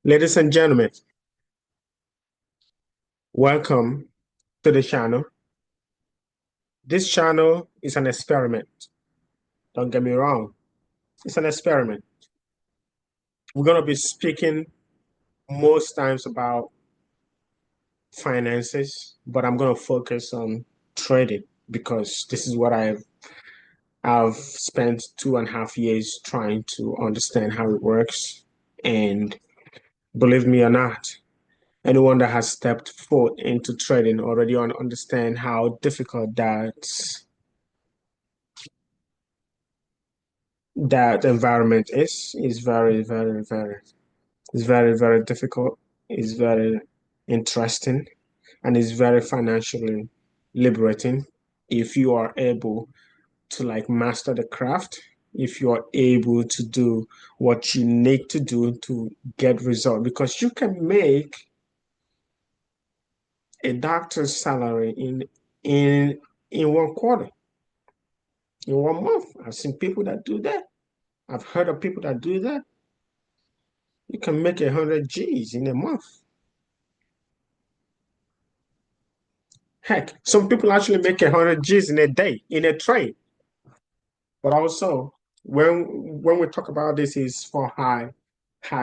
Ladies and gentlemen, welcome to the channel. This channel is an experiment. Don't get me wrong, it's an experiment. We're going to be speaking most times about finances, but I'm going to focus on trading because this is what I've spent 2.5 years trying to understand how it works. And believe me or not, anyone that has stepped foot into trading already understand how difficult that environment is very difficult. It's very interesting and it's very financially liberating if you are able to like master the craft, if you are able to do what you need to do to get result, because you can make a doctor's salary in in 1 quarter, in 1 month. I've seen people that do that. I've heard of people that do that. You can make 100 G's in a month. Heck, some people actually make 100 G's in a day in a trade. But also, when we talk about this, is for high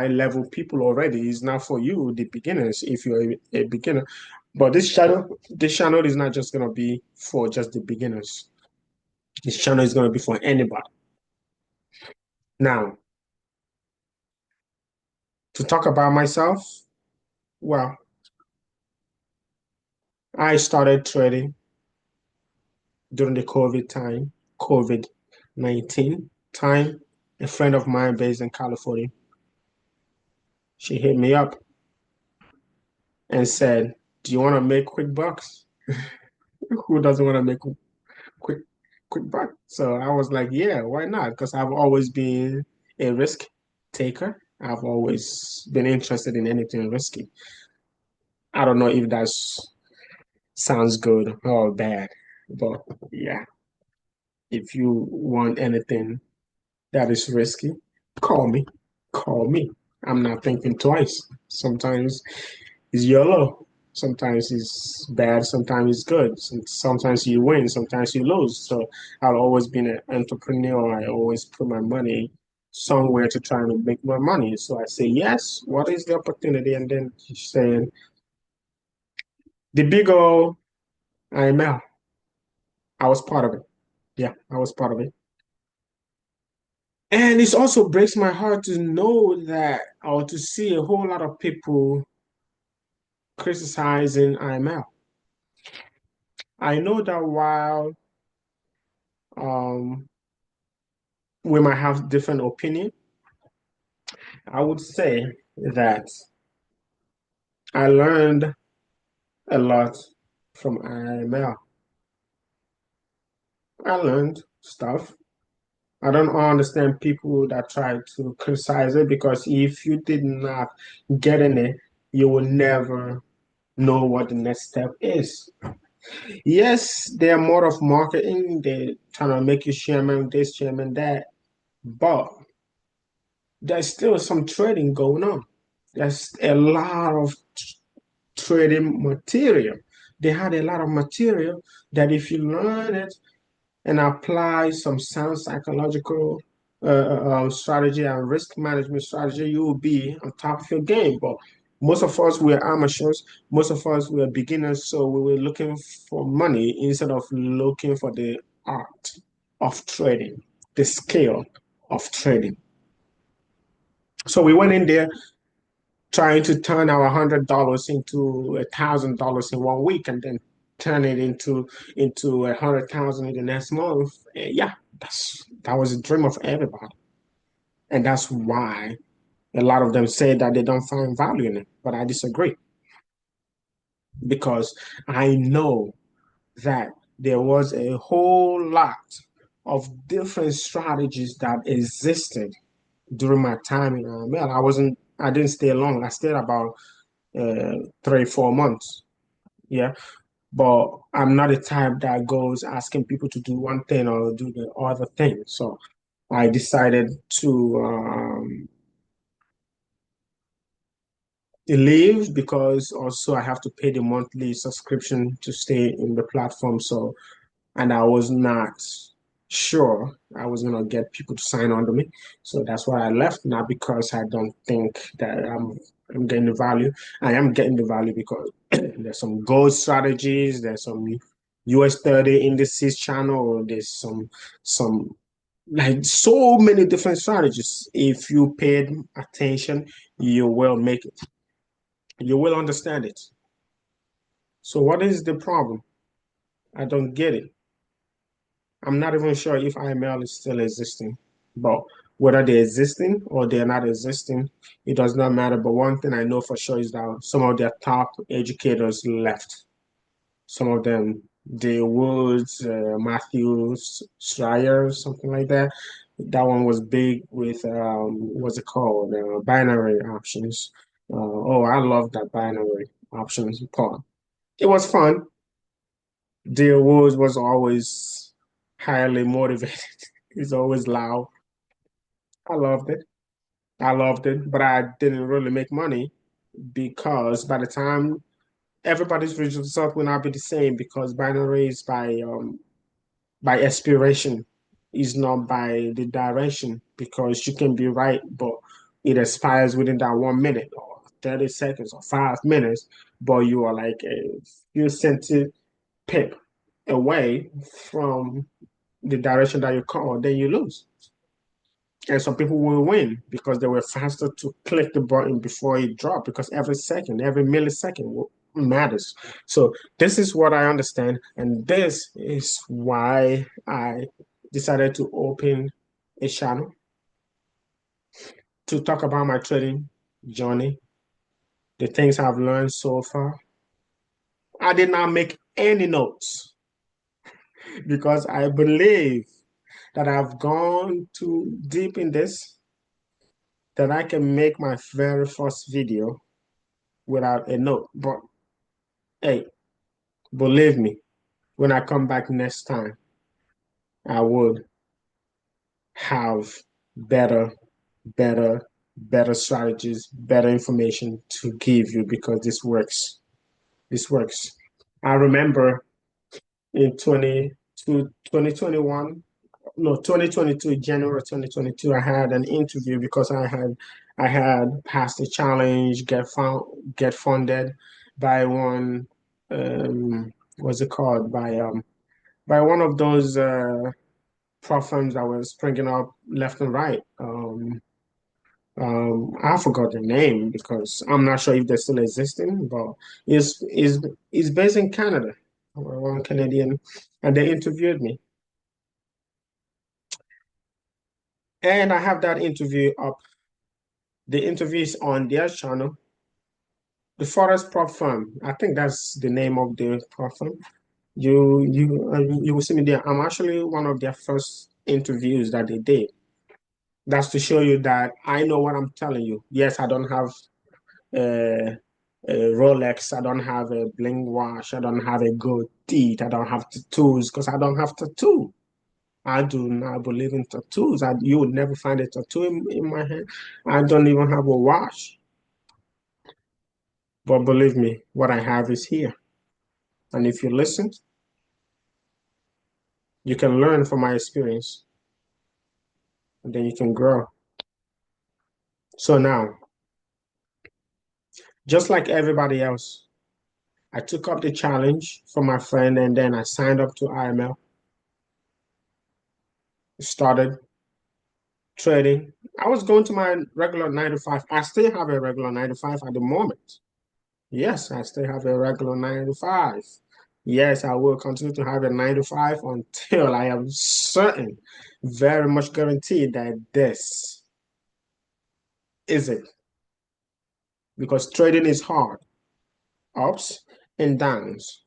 level people already. It's not for you, the beginners, if you're a beginner. But this channel is not just gonna be for just the beginners. This channel is gonna be for anybody. Now, to talk about myself, well, I started trading during the COVID-19 time. A friend of mine based in California, she hit me up and said, "Do you want to make quick bucks?" Who doesn't want to make quick quick buck? So I was like, "Yeah, why not?" Because I've always been a risk taker. I've always been interested in anything risky. I don't know if that sounds good or bad, but yeah, if you want anything that is risky, call me. Call me. I'm not thinking twice. Sometimes it's YOLO. Sometimes it's bad. Sometimes it's good. Sometimes you win. Sometimes you lose. So I've always been an entrepreneur. I always put my money somewhere to try to make more money. So I say, yes, what is the opportunity? And then she's saying, the big old IML. I was part of it. Yeah, I was part of it. And it also breaks my heart to know that, or to see a whole lot of people criticizing IML. I know that while um, we might have different opinion, I would say that I learned a lot from IML. I learned stuff. I don't understand people that try to criticize it, because if you did not get in it, you will never know what the next step is. Yes, they're more of marketing. They're trying to make you chairman this, chairman that, but there's still some trading going on. There's a lot of trading material. They had a lot of material that if you learn it and apply some sound psychological strategy and risk management strategy, you will be on top of your game. But most of us, we're amateurs. Most of us, we're beginners. So we were looking for money instead of looking for the art of trading, the skill of trading. So we went in there trying to turn our $100 into $1,000 in 1 week, and then turn it into 100,000 in the next month. Yeah, that was a dream of everybody, and that's why a lot of them say that they don't find value in it. But I disagree, because I know that there was a whole lot of different strategies that existed during my time in RML. I didn't stay long. I stayed about 3 4 months. Yeah. But I'm not the type that goes asking people to do one thing or do the other thing. So I decided to leave because also I have to pay the monthly subscription to stay in the platform. So, and I was not sure I was gonna get people to sign on to me. So that's why I left. Not because I don't think that I'm getting the value. I am getting the value because there's some gold strategies, there's some US 30 indices channel, there's some like so many different strategies. If you paid attention, you will make it. You will understand it. So what is the problem? I don't get it. I'm not even sure if IML is still existing, but whether they're existing or they're not existing, it does not matter. But one thing I know for sure is that some of their top educators left. Some of them, Dale Woods, Matthews, Schreier, something like that. That one was big with what's it called? Binary options. Oh, I love that binary options part. It was fun. Dale Woods was always highly motivated. He's always loud. I loved it. I loved it, but I didn't really make money because by the time everybody's result will not be the same because binary is by aspiration, is not by the direction because you can be right, but it expires within that 1 minute or 30 seconds or 5 minutes, but you are like a few centi pip away from the direction that you call, then you lose. And some people will win because they were faster to click the button before it dropped because every second, every millisecond matters. So this is what I understand. And this is why I decided to open a channel to talk about my trading journey, the things I've learned so far. I did not make any notes because I believe that I've gone too deep in this that I can make my very first video without a note. But hey, believe me, when I come back next time, I would have better, better strategies, better information to give you because this works. This works. I remember in 2021, no, 2022, January 2022, I had an interview because I had passed a challenge, get funded by one what's it called? By one of those prop firms that was springing up left and right. I forgot the name because I'm not sure if they're still existing, but is based in Canada. One Canadian, and they interviewed me. And I have that interview up. The interview is on their channel, the Forest Prop Firm. I think that's the name of the prop firm. You will see me there. I'm actually one of their first interviews that they did. That's to show you that I know what I'm telling you. Yes, I don't have a, a Rolex. I don't have a bling watch. I don't have a gold teeth. I don't have tattoos because I don't have tattoo. I do not believe in tattoos. You would never find a tattoo in my hand. I don't even have a watch. But believe me, what I have is here. And if you listen, you can learn from my experience and then you can grow. So now, just like everybody else, I took up the challenge from my friend and then I signed up to IML, started trading. I was going to my regular 9 to 5. I still have a regular 9 to 5 at the moment. Yes, I still have a regular 9 to 5. Yes, I will continue to have a 9 to 5 until I am certain, very much guaranteed that this is it. Because trading is hard, ups and downs.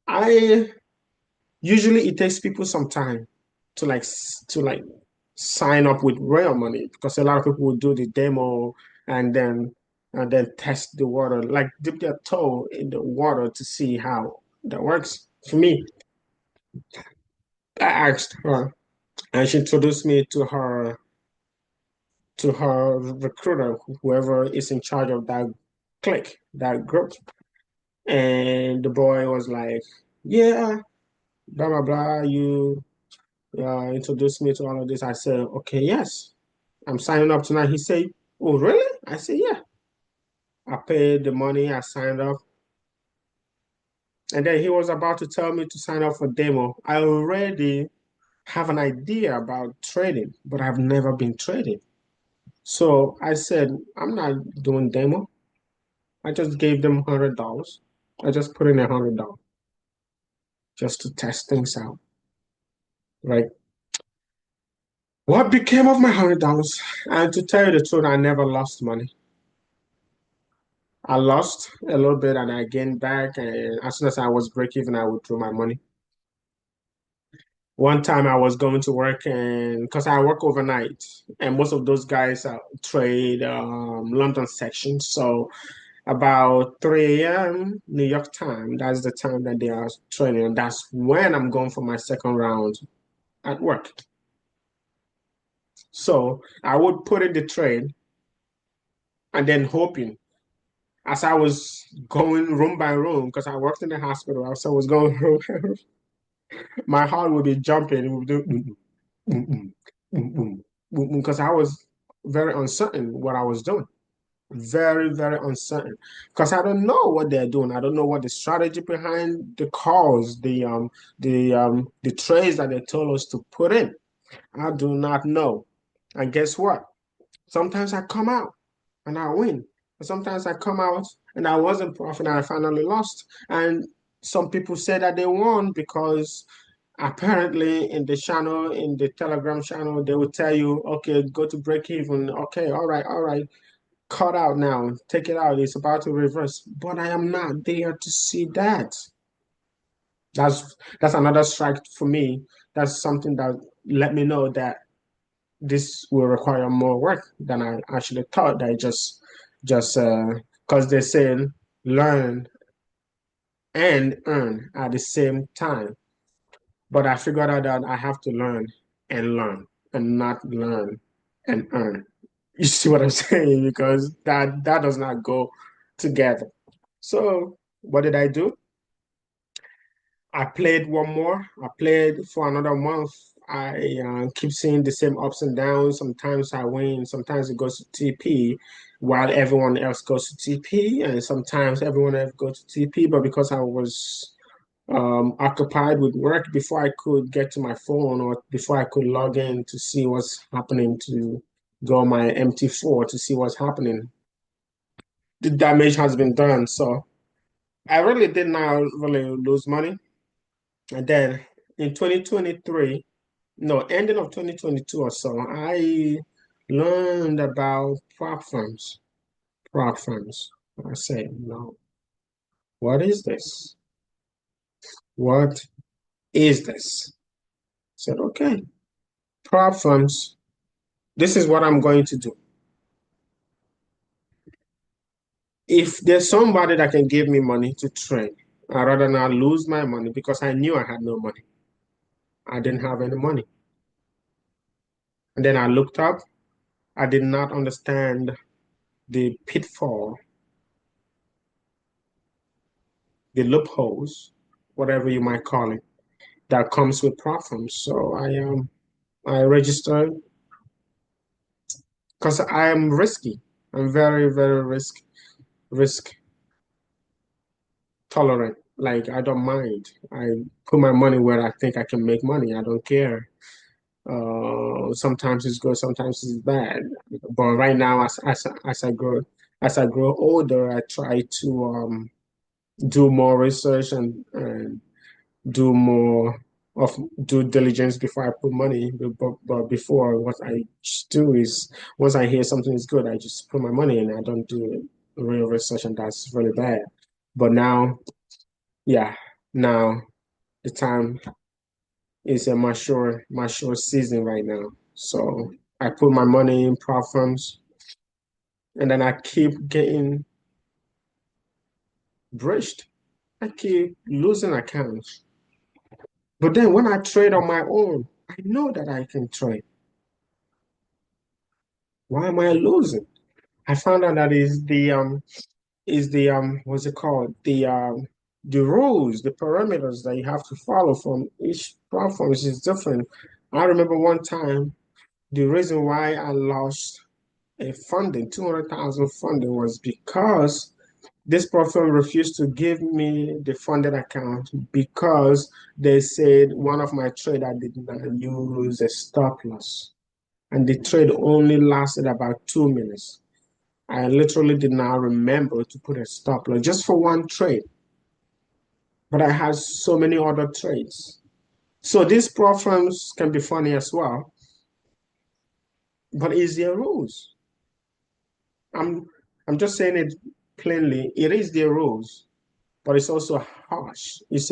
I usually it takes people some time to sign up with real money because a lot of people will do the demo and then test the water, like dip their toe in the water to see how that works. For me, I asked her and she introduced me to her recruiter, whoever is in charge of that clique, that group. And the boy was like, yeah, blah, blah, blah. You introduced me to all of this. I said, okay, yes, I'm signing up tonight. He said, oh, really? I said, yeah. I paid the money. I signed up. And then he was about to tell me to sign up for demo. I already have an idea about trading, but I've never been trading. So I said, I'm not doing demo. I just gave them $100. I just put in $100 just to test things out, right? What became of my $100? And to tell you the truth, I never lost money. I lost a little bit and I gained back. And as soon as I was break even, I withdrew my money. One time I was going to work and because I work overnight, and most of those guys trade London section. So about 3 a.m. New York time, that's the time that they are trading. And that's when I'm going for my second round at work. So I would put in the trade and then hoping as I was going room by room, because I worked in the hospital, as I was going room by room, my heart would be jumping. It would do because I was very uncertain what I was doing. Very, very uncertain. Because I don't know what they're doing. I don't know what the strategy behind the calls, the trades that they told us to put in. I do not know. And guess what? Sometimes I come out and I win. Sometimes I come out and I wasn't profit and I finally lost. And some people say that they won because apparently in the channel, in the Telegram channel, they will tell you, okay, go to break even. Okay, all right, cut out now, take it out. It's about to reverse. But I am not there to see that. That's another strike for me. That's something that let me know that this will require more work than I actually thought. That I just because they say learn and earn at the same time. But I figured out that I have to learn and not learn and earn. You see what I'm saying? Because that does not go together. So what did I do? I played one more. I played for another month. I keep seeing the same ups and downs. Sometimes I win. Sometimes it goes to TP, while everyone else goes to TP, and sometimes everyone else goes to TP. But because I was occupied with work before I could get to my phone or before I could log in to see what's happening to go on my MT4 to see what's happening. The damage has been done. So I really did not really lose money. And then in 2023, no, ending of 2022 or so, I learned about prop firms. Prop firms. I said, no, what is this? What is this? I said, okay, prop firms. This is what I'm going to do. If there's somebody that can give me money to trade, I'd rather not lose my money because I knew I had no money. I didn't have any money. And then I looked up. I did not understand the pitfall, the loopholes, whatever you might call it, that comes with prop firms. So I registered because I am risky. I'm very, very risk tolerant. Like I don't mind. I put my money where I think I can make money. I don't care. Sometimes it's good, sometimes it's bad. But right now, as I grow older, I try to do more research and do more of due diligence before I put money. But before, what I just do is once I hear something is good, I just put my money in. I don't do real research, and that's really bad. But now, yeah, now the time is a mature season right now. So I put my money in prop firms, and then I keep getting breached. I keep losing accounts. But then when I trade on my own, I know that I can trade. Why am I losing? I found out that is the is the what's it called? The rules, the parameters that you have to follow from each platform is different. I remember one time the reason why I lost a funding, 200,000 funding was because this platform refused to give me the funded account because they said one of my trader did not use a stop loss. And the trade only lasted about 2 minutes. I literally did not remember to put a stop loss just for one trade, but I had so many other trades. So these platforms can be funny as well, but it's their rules. I'm I'm just saying it plainly. It is their rules, but it's also harsh. It's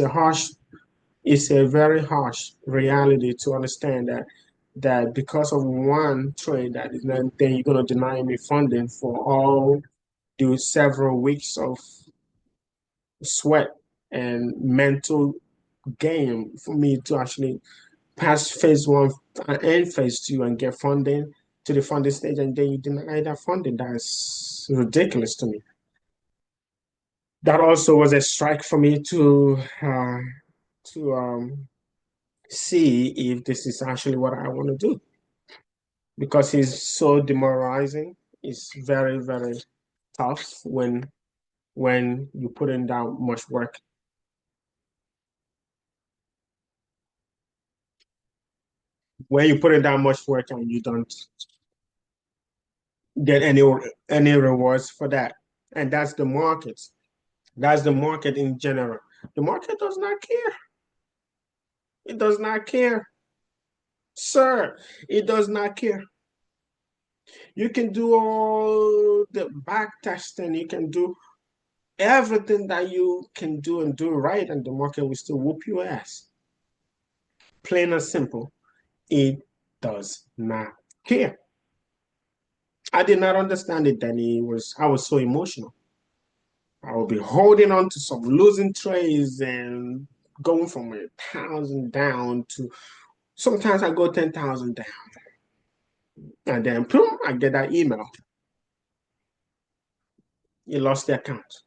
a very harsh reality to understand that because of one trade that is not, then you're gonna deny me funding for all the several weeks of sweat and mental game for me to actually pass phase one and phase two and get funding to the funding stage, and then you deny that funding. That's ridiculous to me. That also was a strike for me to see if this is actually what I want to do because it's so demoralizing. It's very, very tough when you put in down much work. When you put in down much work and you don't get any rewards for that. And that's the market. That's the market in general. The market does not care. It does not care. Sir, it does not care. You can do all the back testing, you can do everything that you can do and do right, and the market will still whoop your ass. Plain and simple, it does not care. I did not understand it then. I was so emotional. I will be holding on to some losing trades and going from 1,000 down to sometimes I go 10,000 down. And then boom, I get that email. You lost the account.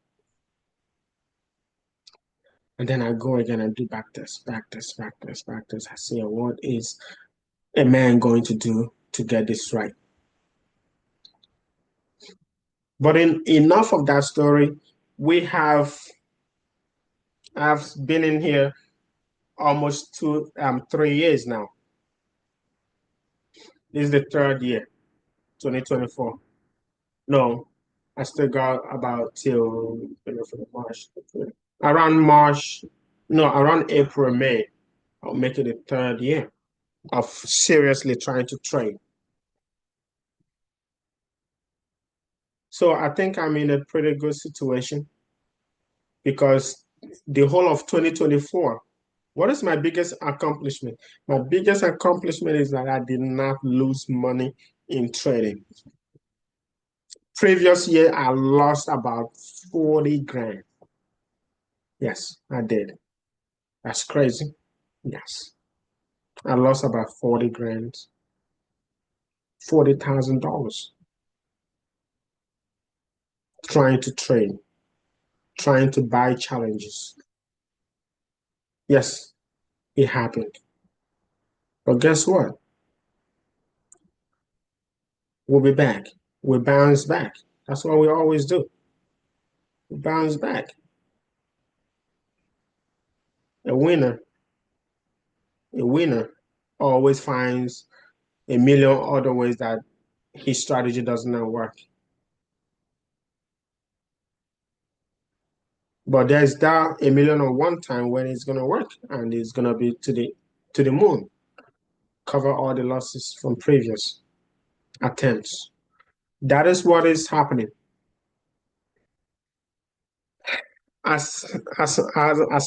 And then I go again and do back test, back test, back test, back test. I say, what is a man going to do to get this right? But in enough of that story, we have I've been in here almost 3 years now. This is the third year, 2024. No, I still got about till March, around March, no, around April, May. I'll make it the third year of seriously trying to trade. So I think I'm in a pretty good situation because the whole of 2024, what is my biggest accomplishment? My biggest accomplishment is that I did not lose money in trading. Previous year, I lost about 40 grand. Yes, I did. That's crazy. Yes. I lost about 40 grand, $40,000 trying to trade, trying to buy challenges. Yes, it happened. But guess what? We'll be back. We bounce back. That's what we always do. We bounce back. A winner, a winner always finds a million other ways that his strategy does not work. But there's that a million or one time when it's gonna work and it's gonna be to the moon. Cover all the losses from previous attempts. That is what is happening. As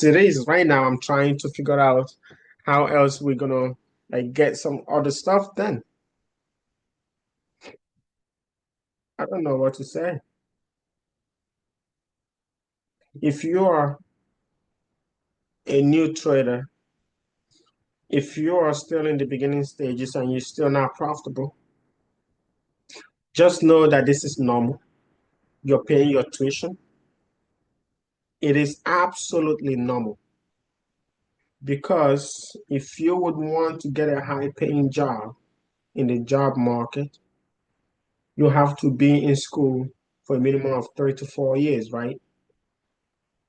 it is right now, I'm trying to figure out how else we're gonna like get some other stuff done. I don't know what to say. If you are a new trader, if you are still in the beginning stages and you're still not profitable, just know that this is normal. You're paying your tuition. it is absolutely normal because if you would want to get a high paying job in the job market, you have to be in school for a minimum of 3 to 4 years, right?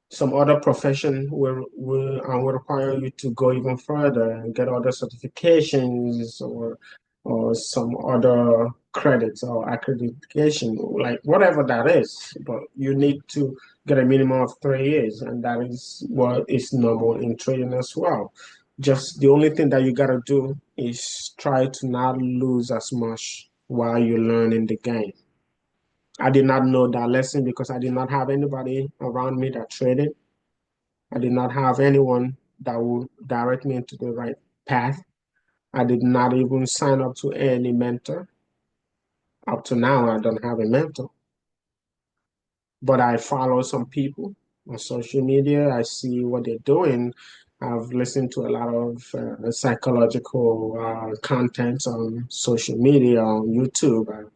Some other profession will require you to go even further and get other certifications or some other credits or accreditation, like whatever that is. But you need to get a minimum of 3 years, and that is what is normal in trading as well. Just the only thing that you gotta do is try to not lose as much while you're learning the game. I did not know that lesson because I did not have anybody around me that traded. I did not have anyone that would direct me into the right path. I did not even sign up to any mentor. Up to now, I don't have a mentor, but I follow some people on social media. I see what they're doing. I've listened to a lot of psychological content on social media, on YouTube. I've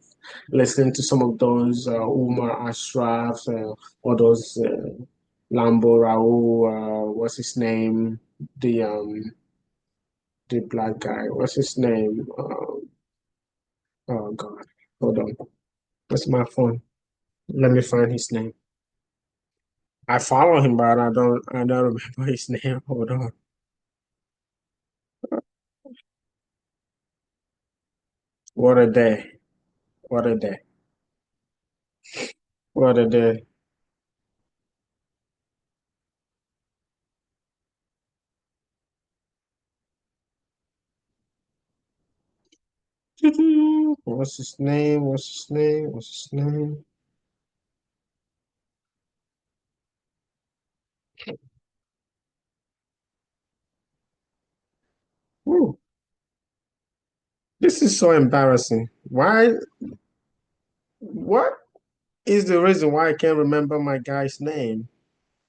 listened to some of those Umar Ashraf or those Lambo Raoul, what's his name? The black guy. What's his name? Oh God, hold on. What's my phone? Let me find his name. I follow him, but I don't remember his name. Hold on. What a day! What a day! What a day! What's his name? What's his name? What's his name? Ooh, this is so embarrassing. Why? What is the reason why I can't remember my guy's name?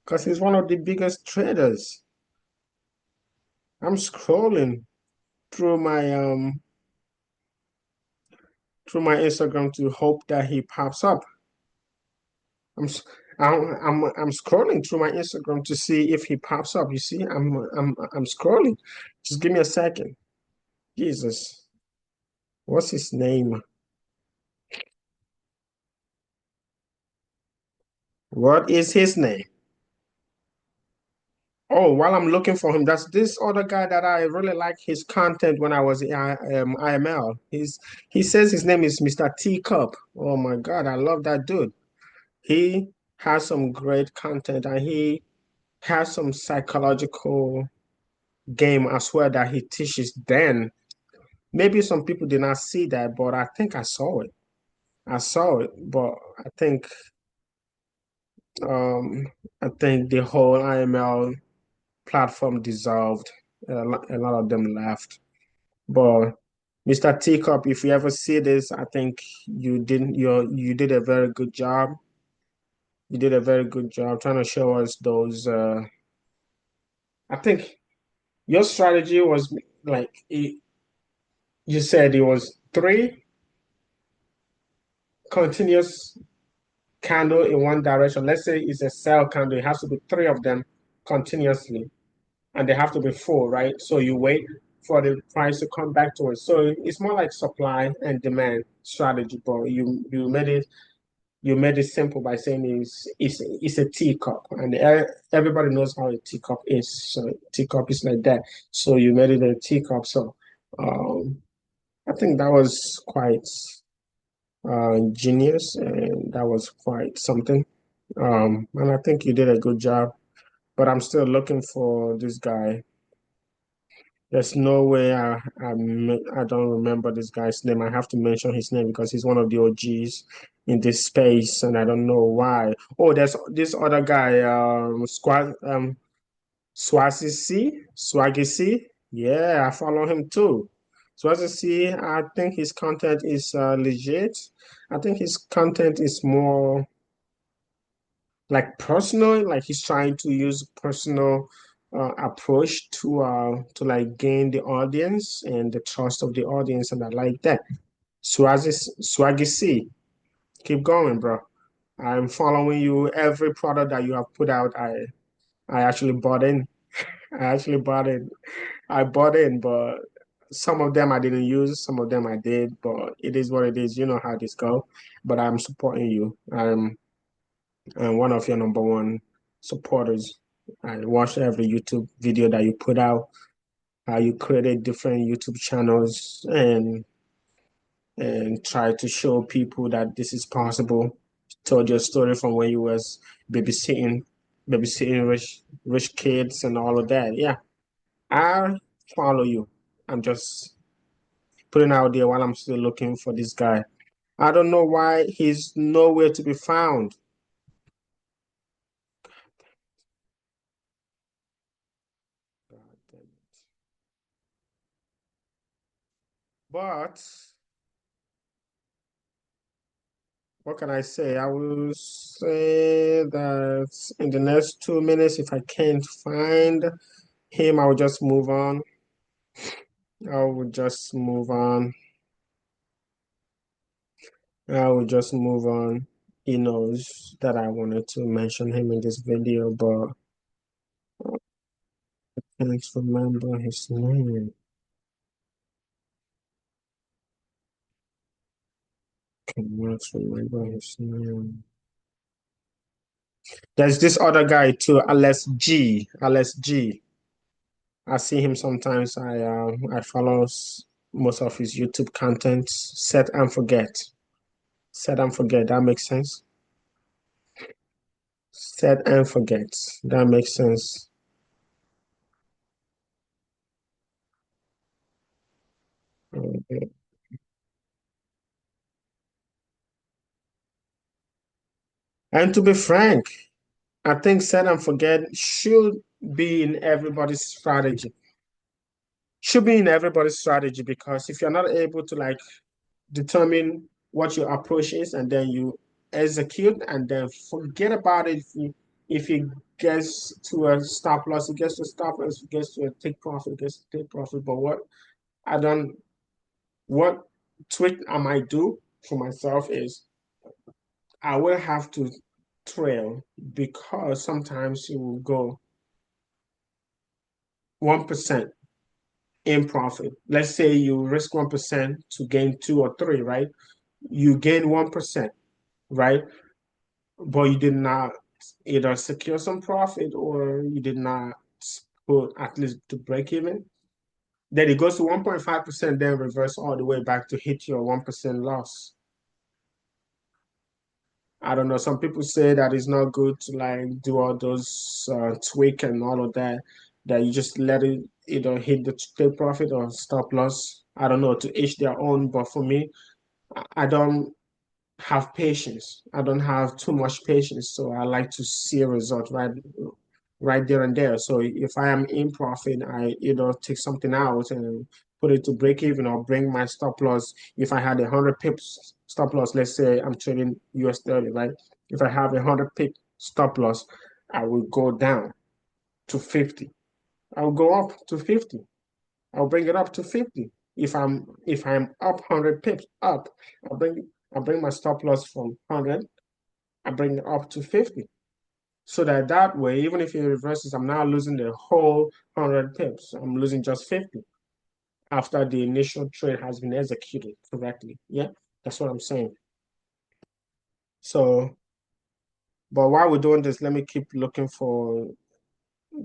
Because he's one of the biggest traders. I'm scrolling through my Instagram to hope that he pops up. I'm s- I'm scrolling through my Instagram to see if he pops up. You see, I'm scrolling. Just give me a second. Jesus, what's his name? What is his name? Oh, while I'm looking for him, that's this other guy that I really like his content when I was in IML. He says his name is Mr. Teacup. Oh my God, I love that dude. He has some great content and he has some psychological game as well that he teaches. Then maybe some people did not see that, but I think I saw it. I saw it, but I think um I think the whole IML platform dissolved. A lot of them left. But Mr. Teacup, if you ever see this, I think you did a very good job. You did a very good job trying to show us those I think your strategy was like you said it was three continuous candle in one direction. Let's say it's a sell candle, it has to be three of them continuously, and they have to be full, right? So you wait for the price to come back to it. So it's more like supply and demand strategy, but you made it simple by saying it's a teacup, and everybody knows how a teacup is. So teacup is like that. So you made it a teacup. So um, I think that was quite genius, and that was quite something. And I think you did a good job. But I'm still looking for this guy. There's no way I don't remember this guy's name. I have to mention his name because he's one of the OGs in this space, and I don't know why. Oh, there's this other guy, Swaggy. Yeah, I follow him too. Swaggy, I think his content is legit. I think his content is more like personal, like he's trying to use personal approach to like gain the audience and the trust of the audience, and I like that. Swaggy C, keep going, bro. I'm following you. Every product that you have put out, I actually bought in. I actually bought in. I bought in, but some of them I didn't use, some of them I did, but it is what it is. You know how this go. But I'm supporting you. I'm one of your number one supporters. I watched every YouTube video that you put out, how you created different YouTube channels and try to show people that this is possible. Told your story from when you was babysitting, babysitting rich kids and all of that. Yeah, I follow you. I'm just putting out there while I'm still looking for this guy. I don't know why he's nowhere to be found. God damn it. But what can I say? I will say that in the next 2 minutes, if I can't find him, I will just move on. I will just move on. I will just move on. He knows that I wanted to mention him in this video, but I can't remember his name. Cannot remember his name. There's this other guy too, Alex G. Alex G. I see him sometimes. I follow most of his YouTube content. Set and forget. Set and forget. That makes sense. Set and forget. That makes sense. Okay. And to be frank, I think set and forget should be in everybody's strategy. Should be in everybody's strategy because if you're not able to like determine what your approach is and then you execute and then forget about it if it gets to a stop loss, it gets to stop loss, it gets to a take profit, it gets to take profit. But I don't what tweak I might do for myself is I will have to trail because sometimes you will go 1% in profit. Let's say you risk 1% to gain two or three, right? You gain 1%, right? But you did not either secure some profit or you did not put at least to break even. Then it goes to 1.5%, then reverse all the way back to hit your 1% loss. I don't know. Some people say that it's not good to like do all those tweak and all of that, that you just let it either hit the take profit or stop loss. I don't know, to each their own. But for me, I don't have patience. I don't have too much patience, so I like to see a result right there and there. So if I am in profit, I either take something out and put it to break even or bring my stop loss. If I had 100 pips stop loss, let's say I'm trading US 30, right? If I have 100 pip stop loss, I will go down to 50. I'll go up to 50. I'll bring it up to 50. If I'm up 100 pips up, I'll bring my stop loss from 100. I bring it up to 50. So that way, even if it reverses, I'm now losing the whole 100 pips. I'm losing just 50 after the initial trade has been executed correctly. Yeah, that's what I'm saying. So, but while we're doing this, let me keep looking for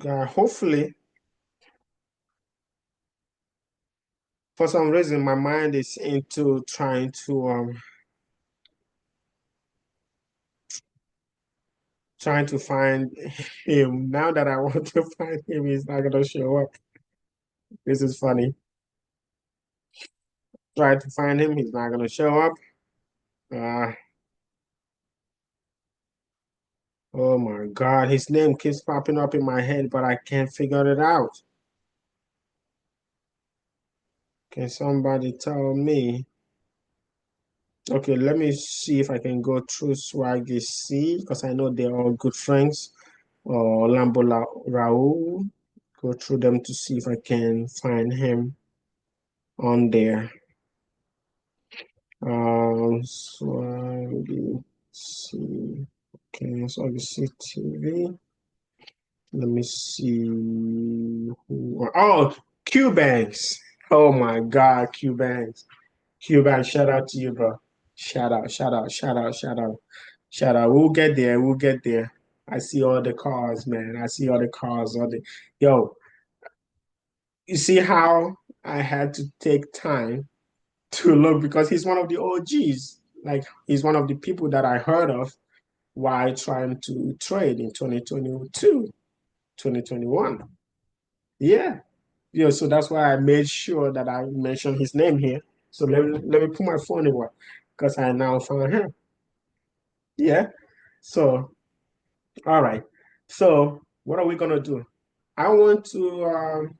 hopefully, for some reason, my mind is into trying to find him. Now that I want to find him, he's not gonna show up. This is funny. Try to find him, he's not gonna show up. Uh, oh my God, his name keeps popping up in my head, but I can't figure it out. Can somebody tell me? Okay, let me see if I can go through Swaggy C because I know they're all good friends. Or Lambo Raul. Go through them to see if I can find him on there. Swaggy. See. Okay, so you see TV. Let me see. Oh, Qbanks. Oh my God, Qbanks. Qbanks, shout out to you, bro. Shout out, shout out, shout out, shout out, shout out. We'll get there. We'll get there. I see all the cars, man. I see all the cars. Yo, you see how I had to take time to look because he's one of the OGs. Like he's one of the people that I heard of while trying to trade in 2022, 2021. Yeah. Yeah, so that's why I made sure that I mentioned his name here. So let me put my phone in work because I now found him. Yeah. So, all right. So, what are we gonna do? I want to.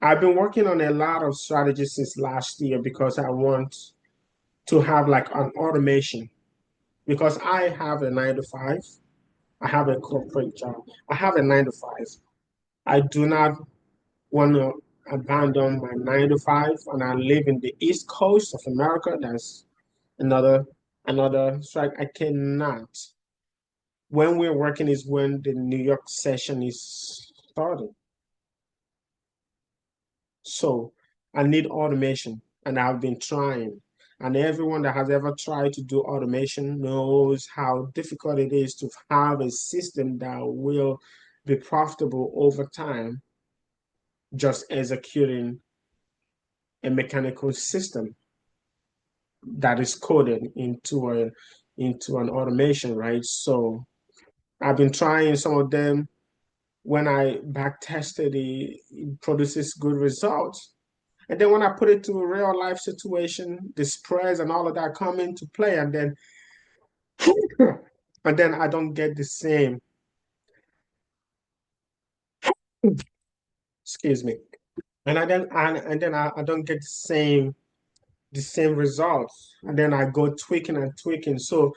I've been working on a lot of strategies since last year because I want to have like an automation because I have a 9 to 5. I have a corporate job. I have a 9 to 5. I do not want to abandon my 9 to 5 and I live in the East Coast of America. That's another strike. I cannot. When we're working is when the New York session is starting. So I need automation and I've been trying. And everyone that has ever tried to do automation knows how difficult it is to have a system that will be profitable over time, just executing a mechanical system that is coded into an automation, right? So I've been trying some of them. When I back tested it produces good results. And then when I put it to a real life situation, the spreads and all of that come into play, and then and then I don't get the same, excuse me. And then I don't get the same results. And then I go tweaking and tweaking. So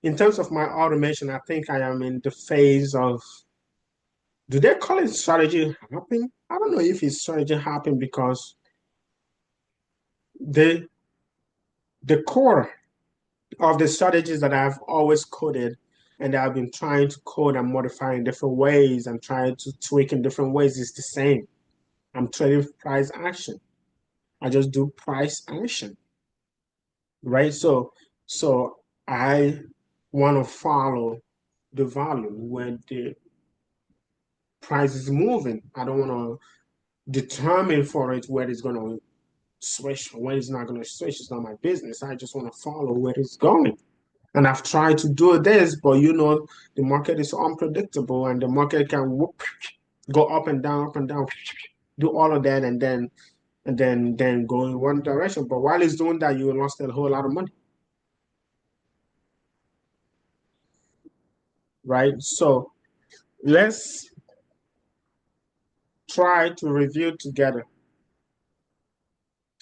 in terms of my automation, I think I am in the phase of, do they call it strategy hopping? I don't know if it's strategy hopping because the the core of the strategies that I've always coded and I've been trying to code and modify in different ways and trying to tweak in different ways is the same. I'm trading price action. I just do price action, right? So I want to follow the volume when the price is moving. I don't want to determine for it where it's going to switch or when it's not going to switch. It's not my business. I just want to follow where it's going. And I've tried to do this, but the market is unpredictable and the market can go up and down, do all of that and then go in one direction. But while it's doing that, you lost a whole lot of money, right? So let's try to review together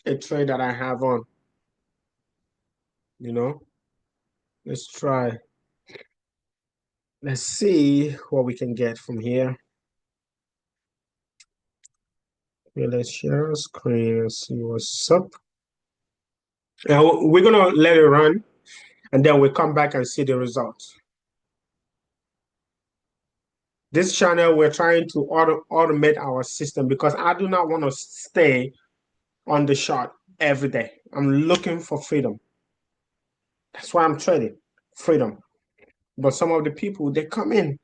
a trade that I have on, you know. Let's try. Let's see what we can get from here. Okay, let's share our screen and see what's up. Now we're gonna let it run and then we come back and see the results. This channel, we're trying to automate our system because I do not want to stay on the shot every day. I'm looking for freedom. That's why I'm trading freedom. But some of the people, they come in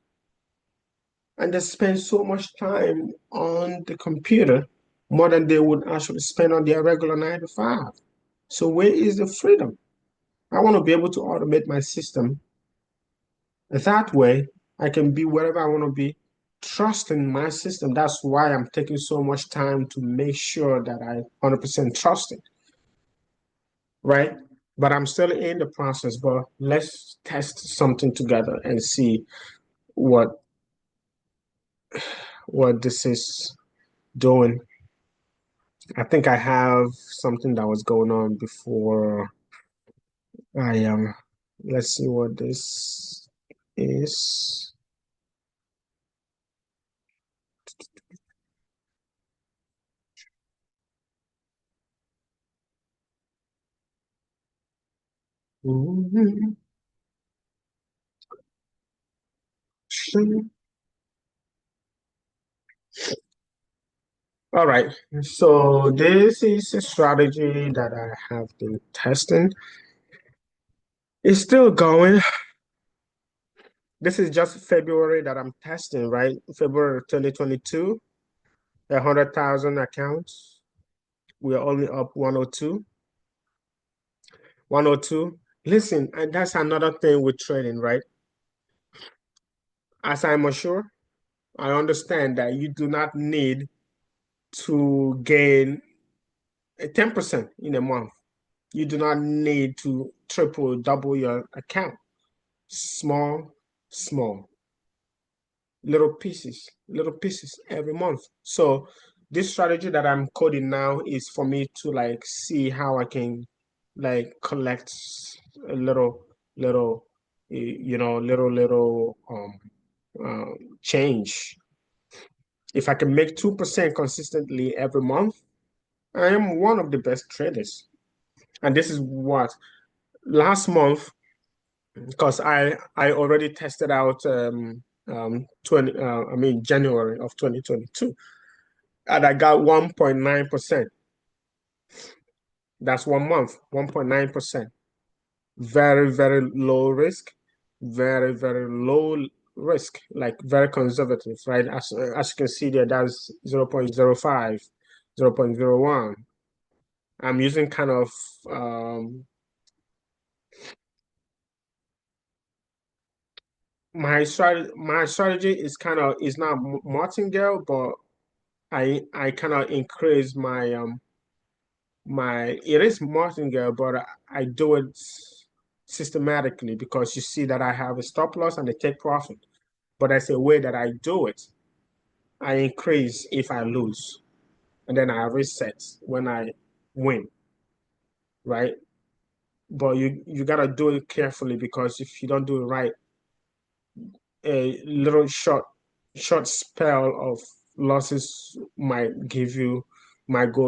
and they spend so much time on the computer more than they would actually spend on their regular 9 to 5. So where is the freedom? I want to be able to automate my system. That way, I can be wherever I want to be, trusting my system. That's why I'm taking so much time to make sure that I 100% trust it, right? But I'm still in the process, but let's test something together and see what what this is doing. I think I have something that was going on before I am. Let's see what this is. Mhm. All right. So this is a strategy that I have been testing. It's still going. This is just February that I'm testing, right? February 2022, 100,000 accounts. We're only up 102. 102. Listen, and that's another thing with trading, right? As I'm mature, I understand that you do not need to gain 10% in a month. You do not need to triple, double your account. Small, small, little pieces every month. So this strategy that I'm coding now is for me to like see how I can like collect a little, little change. If I can make 2% consistently every month, I am one of the best traders. And this is what last month, because I already tested out January of 2022, and I got 1.9%. That's 1 month, 1.9%. Very, very low risk, very, very low risk, like very conservative, right? As you can see there, that's 0.05, 0.01. I'm using kind of my strategy is kind of is not martingale, but I kind of increase my it is martingale, but I do it systematically because you see that I have a stop loss and a take profit. But that's a way that I do it. I increase if I lose, and then I reset when I win, right? But you gotta do it carefully because if you don't do it right, a little short spell of losses might go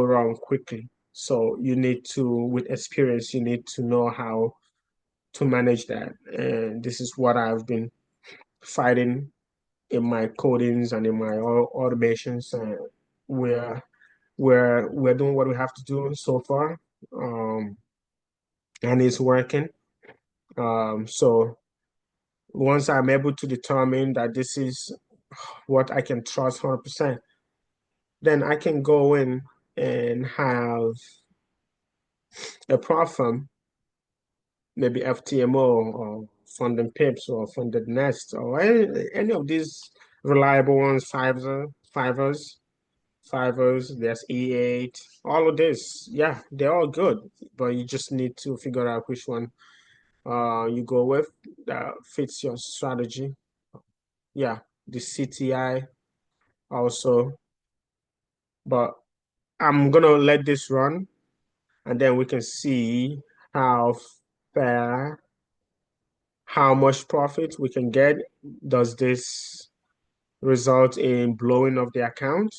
wrong quickly. So you need to, with experience, you need to know how to manage that. And this is what I've been fighting in my codings and in my automations. We're we're doing what we have to do so far, um, and it's working. So once I'm able to determine that this is what I can trust 100%, then I can go in and have a prop firm, maybe FTMO or Funded Pips or Funded Nest or any of these reliable ones, Fivers, there's E8, all of this. Yeah, they're all good, but you just need to figure out which one you go with that fits your strategy. Yeah, the CTI also, but I'm gonna let this run and then we can see how fair, how much profit we can get. Does this result in blowing of the account?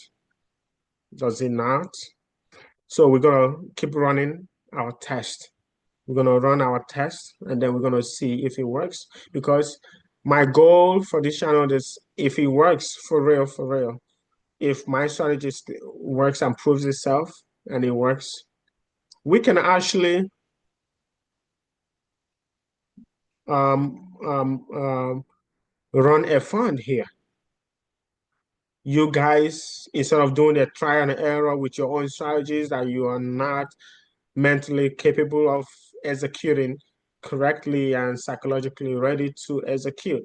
Does it not? So we're gonna keep running our test. We're gonna run our test and then we're gonna see if it works. Because my goal for this channel is if it works for real, if my strategy works and proves itself and it works, we can actually um, um, um, run a fund here. You guys, instead of doing a try and error with your own strategies that you are not mentally capable of executing correctly and psychologically ready to execute,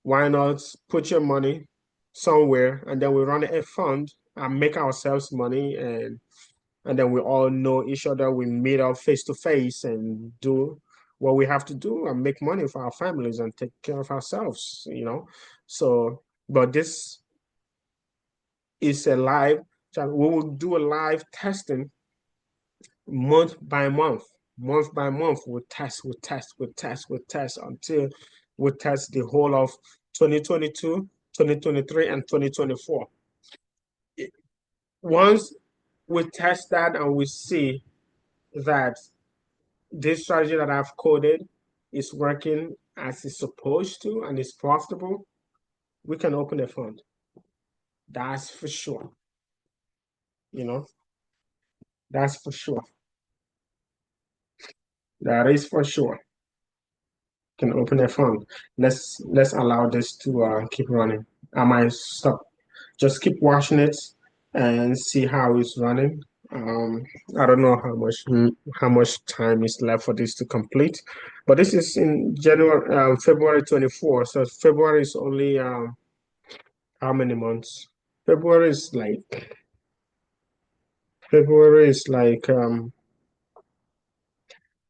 why not put your money somewhere and then we run a fund and make ourselves money and then we all know each other. We meet up face to face and do what we have to do and make money for our families and take care of ourselves. So, but this is a live channel. We will do a live testing month by month. Month by month, we'll test until we test the whole of 2022, 2023, and 2024. Once we test that and we see that this strategy that I've coded is working as it's supposed to and it's profitable, we can open a fund. That's for sure. You know, that's for sure. That is for sure. Can open a fund. Let's allow this to keep running. I might stop, just keep watching it and see how it's running. Um, I don't know how much time is left for this to complete, but this is in January, February 24. So February is only how many months? February is like February is like um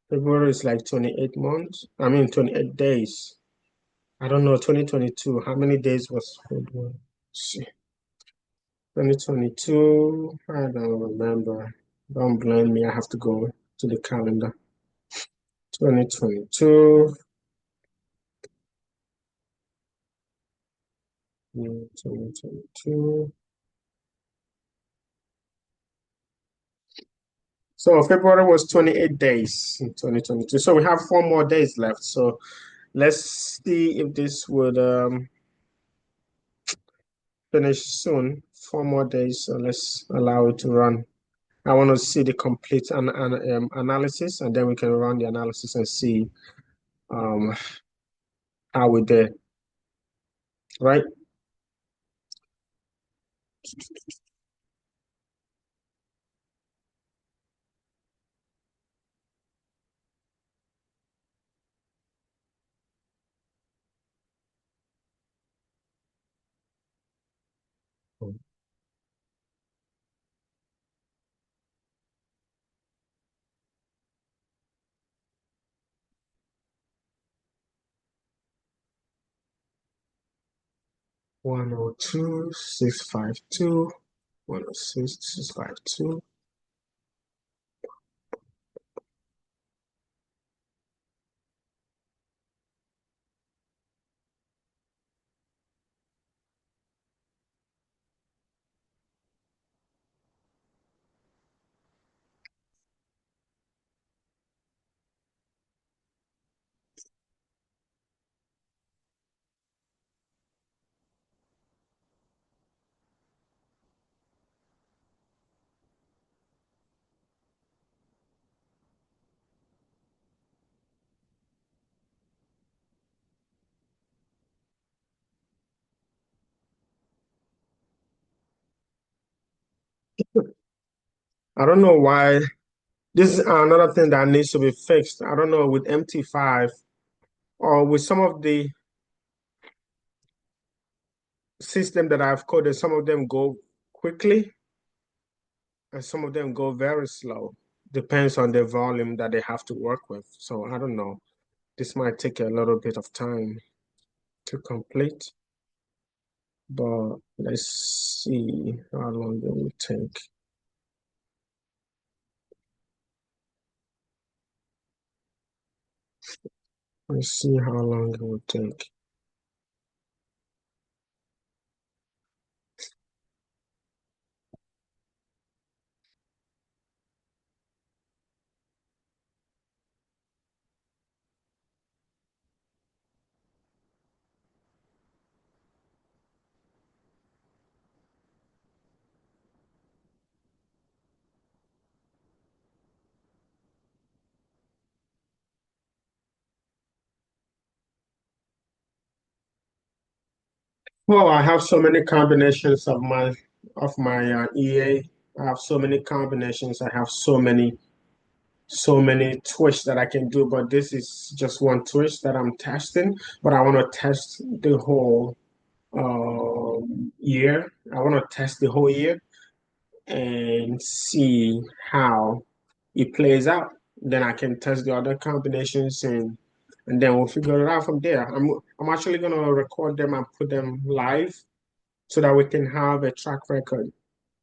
February is like 28 months. I mean 28 days. I don't know, 2022. How many days was February? 2022. I don't remember. Don't blame me. I have to go to the calendar. 2022. 2022. So February was 28 days in 2022. So we have 4 more days left. So let's see if this would finish soon. 4 more days. So let's allow it to run. I want to see the complete analysis, and then we can run the analysis and see um, how we did, right? Mm. 102, 652, 106, 652. I don't know why. This is another thing that needs to be fixed. I don't know with MT5 or with some of the system that I've coded, some of them go quickly and some of them go very slow. Depends on the volume that they have to work with. So I don't know. This might take a little bit of time to complete, but let's see how long it will take. Let's see how long it will take. Well, I have so many combinations of my EA. I have so many combinations. I have so many twists that I can do, but this is just one twist that I'm testing. But I want to test the whole year. I want to test the whole year and see how it plays out. Then I can test the other combinations and then we'll figure it out from there. I'm actually gonna record them and put them live so that we can have a track record.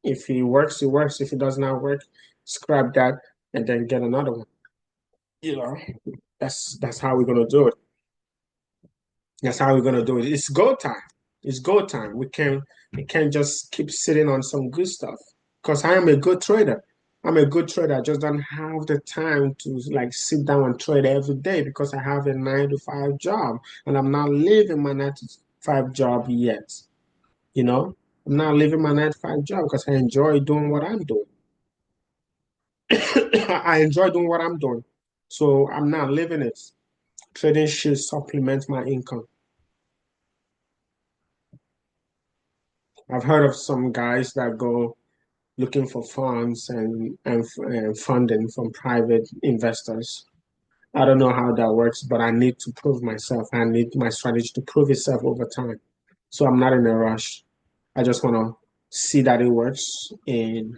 If it works, it works. If it does not work, scrap that and then get another one. You know, that's how we're gonna do it. That's how we're gonna do it. It's go time. It's go time. We can't just keep sitting on some good stuff. Because I am a good trader. I'm a good trader. I just don't have the time to like sit down and trade every day because I have a 9 to 5 job and I'm not leaving my 9 to 5 job yet. You know, I'm not leaving my 9 to 5 job because I enjoy doing what I'm doing. I enjoy doing what I'm doing. So I'm not leaving it. Trading should supplement my income. I've heard of some guys that go looking for funds and funding from private investors. I don't know how that works, but I need to prove myself. I need my strategy to prove itself over time. So I'm not in a rush. I just want to see that it works and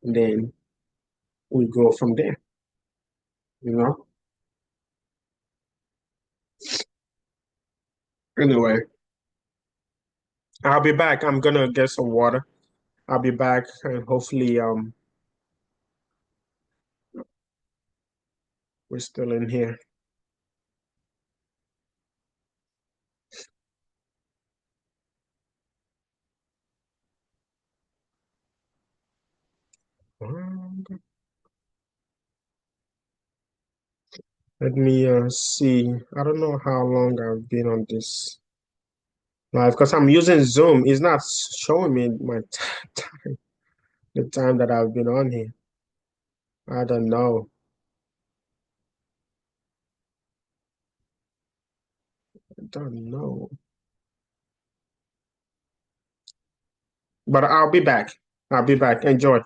then we go from there, you know? Anyway, I'll be back. I'm gonna get some water. I'll be back and hopefully we're still in here. Let me see. I don't know how long I've been on this live because I'm using Zoom. It's not showing me my time, the time that I've been on here. I don't know. I don't know. But I'll be back. I'll be back. Enjoy.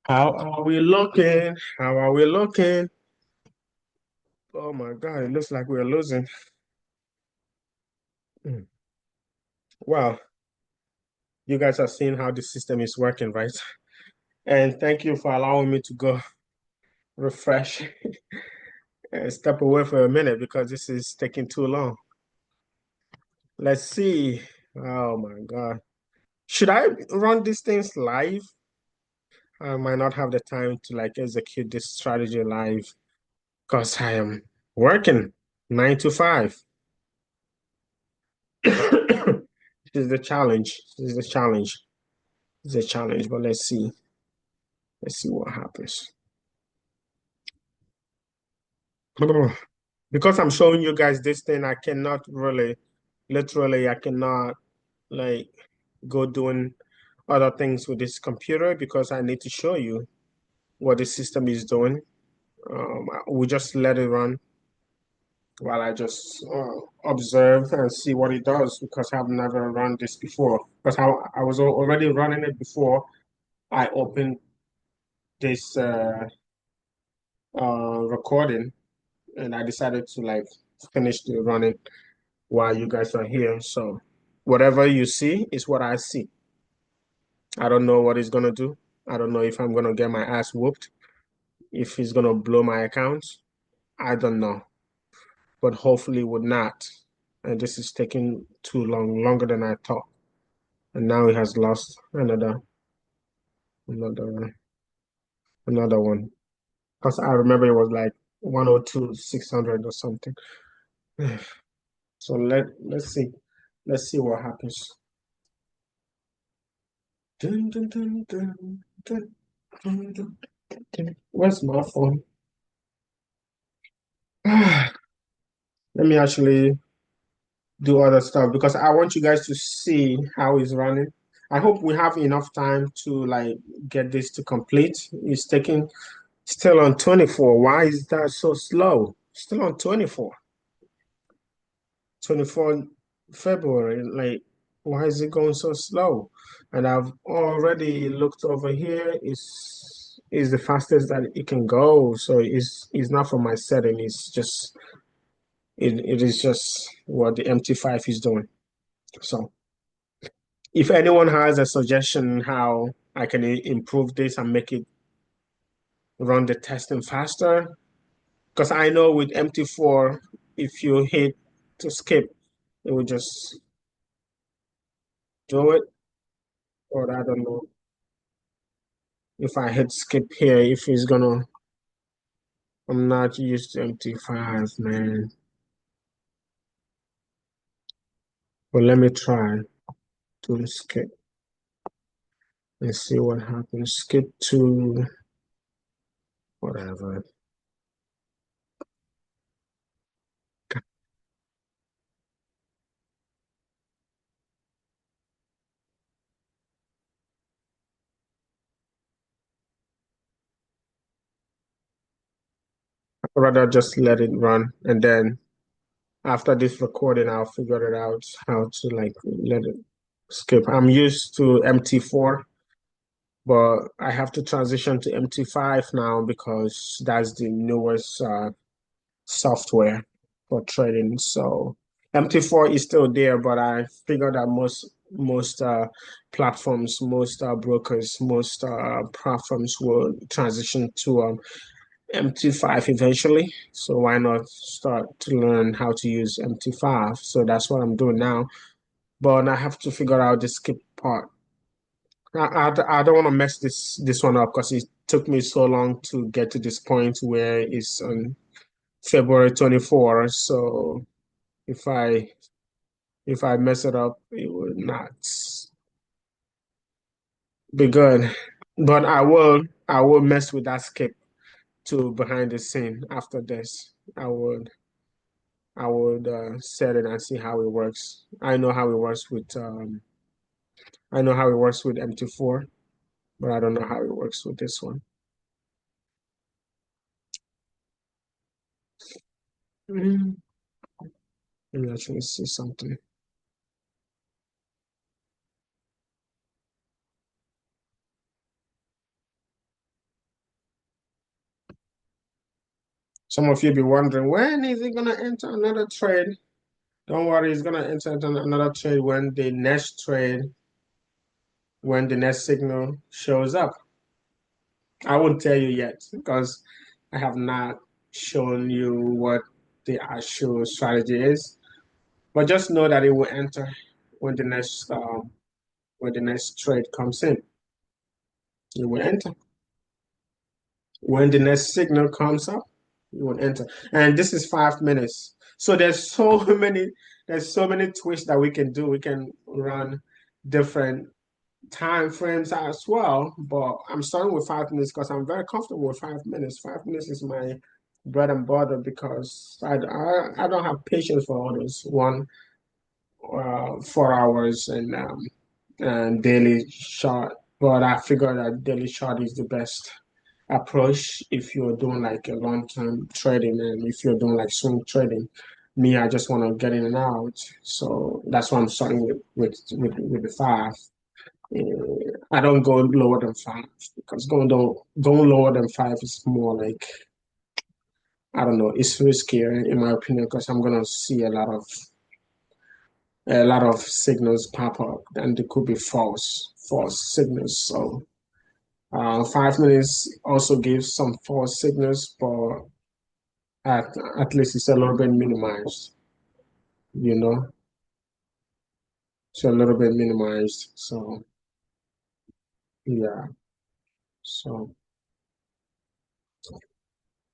How are we looking? How are we looking? Oh my God, it looks like we're losing. Hmm. Wow, you guys are seeing how the system is working, right? And thank you for allowing me to go refresh and step away for a minute because this is taking too long. Let's see. Oh my God. Should I run these things live? I might not have the time to like execute this strategy live because I am working 9 to 5. This is the challenge. This is the challenge. This is a challenge, but let's see. Let's see what happens. Because I'm showing you guys this thing, I cannot really, literally, I cannot like go doing other things with this computer because I need to show you what the system is doing. We just let it run while I just observe and see what it does because I've never run this before. Because I was already running it before I opened this recording, and I decided to like finish the running while you guys are here. So whatever you see is what I see. I don't know what he's gonna do. I don't know if I'm gonna get my ass whooped, if he's gonna blow my account. I don't know, but hopefully would not. And this is taking too long, longer than I thought. And now he has lost another, another one. Because I remember it was like 102, 600 or something. So let's see. Let's see what happens. Dun, dun, dun, dun, dun, dun, dun, dun. Where's my phone? Let me actually do other stuff because I want you guys to see how it's running. I hope we have enough time to like get this to complete. It's taking still on 24. Why is that so slow? Still on 24. 24 February. Like, why is it going so slow? And I've already looked over here. Is the fastest that it can go. So it's not from my setting. It's just it is just what the MT5 is doing. So if anyone has a suggestion how I can improve this and make it run the testing faster, because I know with MT4, if you hit to skip, it will just do it. Or I don't know if I hit skip here, if it's gonna. I'm not used to MT5, man. But let me try to skip and see what happens. Skip to whatever. I'd rather just let it run and then after this recording, I'll figure it out how to like let it skip. I'm used to MT4, but I have to transition to MT5 now because that's the newest software for trading. So MT4 is still there, but I figured that most platforms, most brokers, most platforms will transition to MT5 eventually. So why not start to learn how to use MT5? So that's what I'm doing now. But I have to figure out the skip part. I don't want to mess this one up because it took me so long to get to this point where it's on February 24. So if I if I mess it up, it would not be good. But I will mess with that skip to behind the scene after this. I would set it and see how it works. I know how it works with MT4, but I don't know how it works with this one. Mm, Let me actually see something. Some of you be wondering, when is he gonna enter another trade? Don't worry, he's gonna enter another trade when the next signal shows up. I won't tell you yet because I have not shown you what the actual strategy is. But just know that it will enter when the next trade comes in. It will enter. When the next signal comes up, it will enter. And this is 5 minutes. So there's so many twists that we can do. We can run different time frames as well. But I'm starting with 5 minutes because I'm very comfortable with 5 minutes. 5 minutes is my bread and butter because I don't have patience for all those 4 hours and daily shot. But I figure that daily shot is the best approach if you're doing like a long-term trading and if you're doing like swing trading. Me, I just want to get in and out. So that's why I'm starting with the five. I don't go lower than five because going lower than five is more like I don't know, it's riskier in my opinion because I'm gonna see a lot of signals pop up and they could be false signals. So 5 minutes also gives some false signals, but at least it's a little bit minimized, you know, it's a little bit minimized. So yeah, so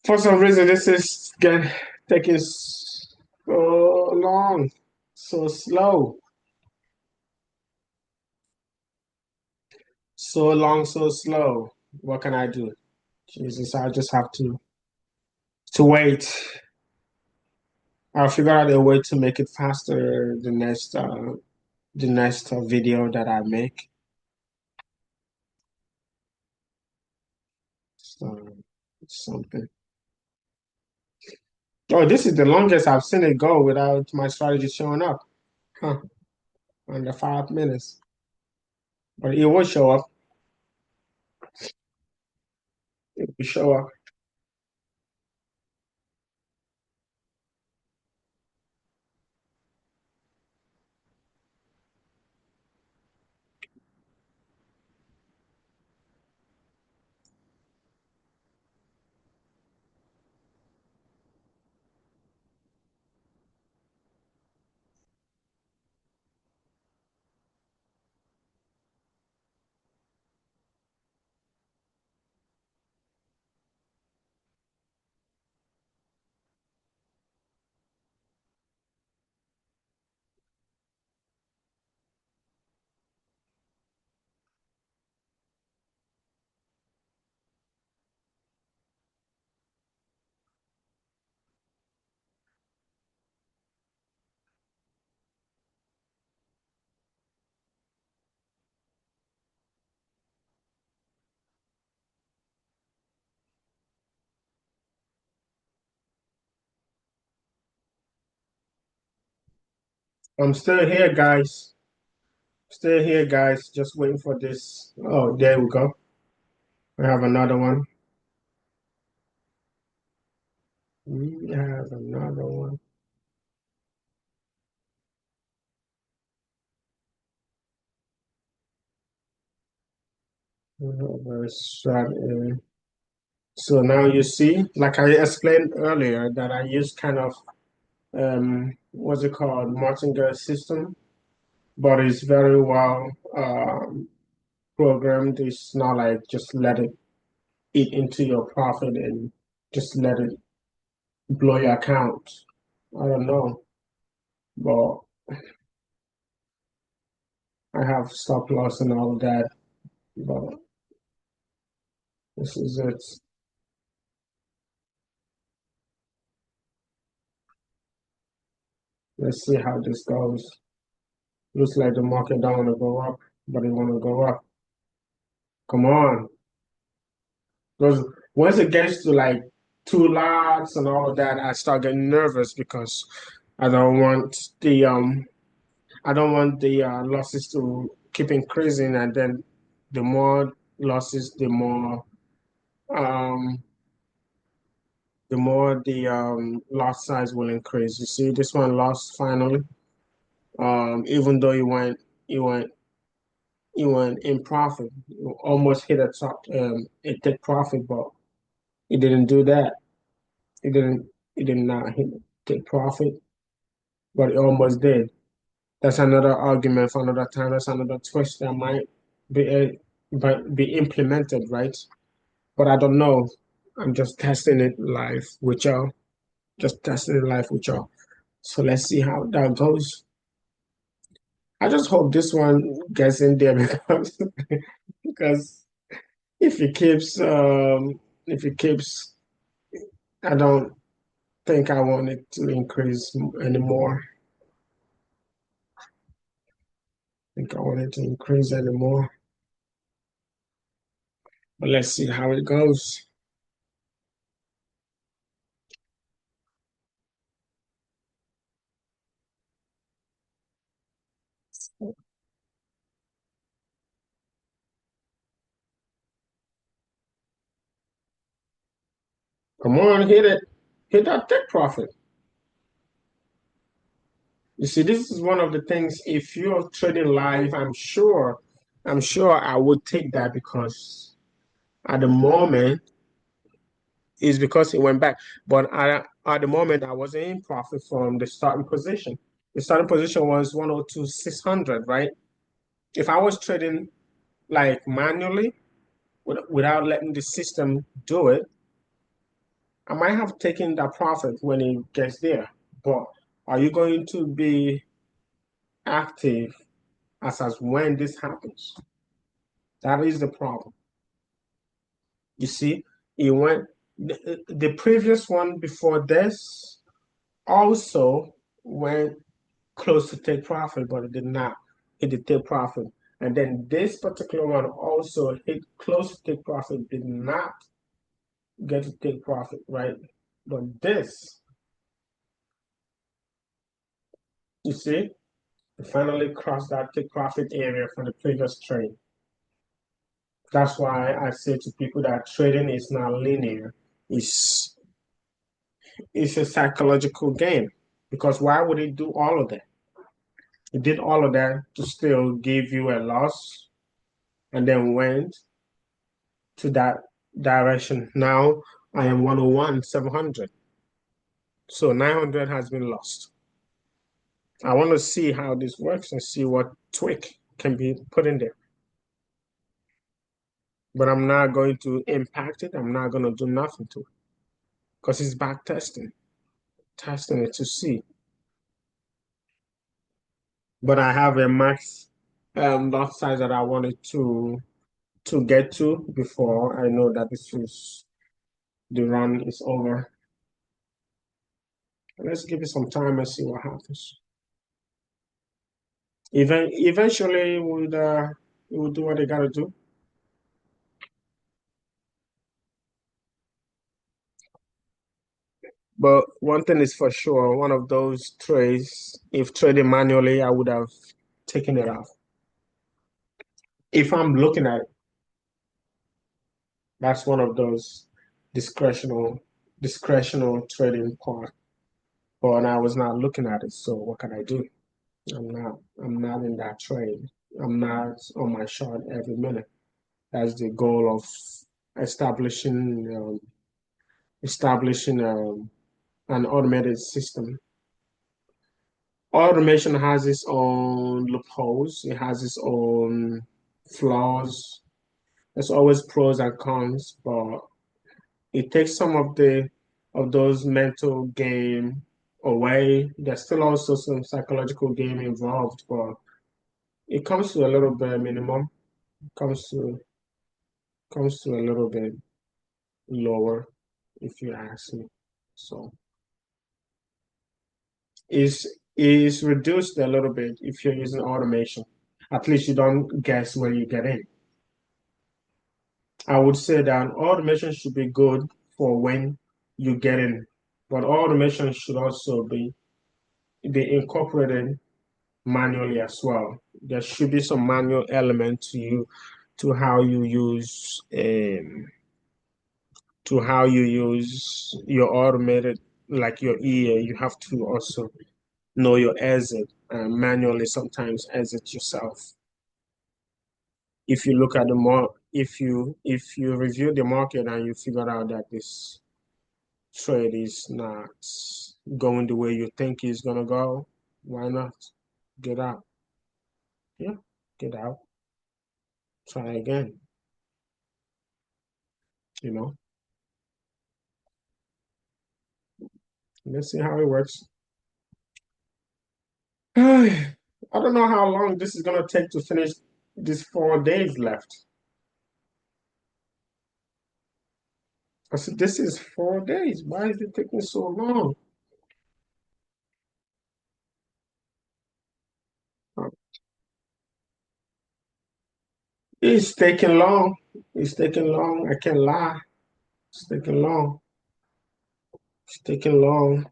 for some reason this is getting taking so long, so slow, so long, so slow. What can I do? Jesus, I just have to wait. I'll figure out a way to make it faster the next video that I make. So it's something. Oh, this is the longest I've seen it go without my strategy showing up. Huh. Under 5 minutes. But it will show up. It will show up. I'm still here, guys. Still here, guys. Just waiting for this. Oh, there we go. We have another one. We have another one. We have a strategy. So now you see, like I explained earlier, that I use kind of what's it called, martingale system, but it's very well programmed. It's not like just let it eat into your profit and just let it blow your account. I don't know, but I have stop loss and all of that. But this is it. Let's see how this goes. Looks like the market don't want to go up, but it want to go up. Come on. Because once it gets to like 2 lots and all of that, I start getting nervous because I don't want the um I don't want the losses to keep increasing, and then the more losses, the more um the more the lot size will increase. You see, this one lost finally. Even though he went in profit, you almost hit a top a take profit, but he didn't do that. He didn't he did not hit take profit, but he almost did. That's another argument for another time. That's another twist that might be implemented, right? But I don't know. I'm just testing it live with y'all. Just testing it live with y'all. So let's see how that goes. I just hope this one gets in there because because if it keeps I don't think I want it to increase anymore. I think I want it to increase anymore. But let's see how it goes. Come on, hit it. Hit that take profit. You see, this is one of the things, if you're trading live, I'm sure I would take that because at the moment, it's because it went back. But at the moment, I wasn't in profit from the starting position. The starting position was 102,600, right? If I was trading like manually without letting the system do it, I might have taken that profit when it gets there. But are you going to be active as when this happens? That is the problem. You see, it went the previous one before this also went close to take profit, but it did not hit the take profit. And then this particular one also hit close to take profit, did not get to take profit, right? But this, you see, it finally crossed that take profit area for the previous trade. That's why I say to people that trading is not linear. It's it's a psychological game. Because why would it do all of that? It did all of that to still give you a loss and then went to that direction. Now I am 101, 700. So 900 has been lost. I want to see how this works and see what tweak can be put in there. But I'm not going to impact it. I'm not going to do nothing to it because it's back testing it to see. But I have a max lot size that I wanted to get to before I know that the run is over. Let's give it some time and see what happens. Eventually, it would do what they gotta do. But one thing is for sure, one of those trades, if trading manually, I would have taken it off. If I'm looking at it, that's one of those discretional trading part. But I was not looking at it, so what can I do? I'm not in that trade. I'm not on my chart every minute. That's the goal of establishing an automated system. Automation has its own loopholes. It has its own flaws. There's always pros and cons, but it takes some of those mental game away. There's still also some psychological game involved, but it comes to a little bit minimum. It comes to a little bit lower, if you ask me. So is reduced a little bit if you're using automation. At least you don't guess when you get in. I would say that automation should be good for when you get in, but automation should also be incorporated manually as well. There should be some manual element to how you use to how you use your automated, like your EA. You have to also know your exit, manually sometimes exit yourself. If you look at the more, if you review the market and you figure out that this trade is not going the way you think it's gonna go, why not get out? Yeah, get out, try again, you know. Let's see how it works. I don't know how long this is gonna take to finish these 4 days left. I said, this is 4 days. Why is it taking so long? It's taking long. It's taking long. I can't lie. It's taking long. It's taking long.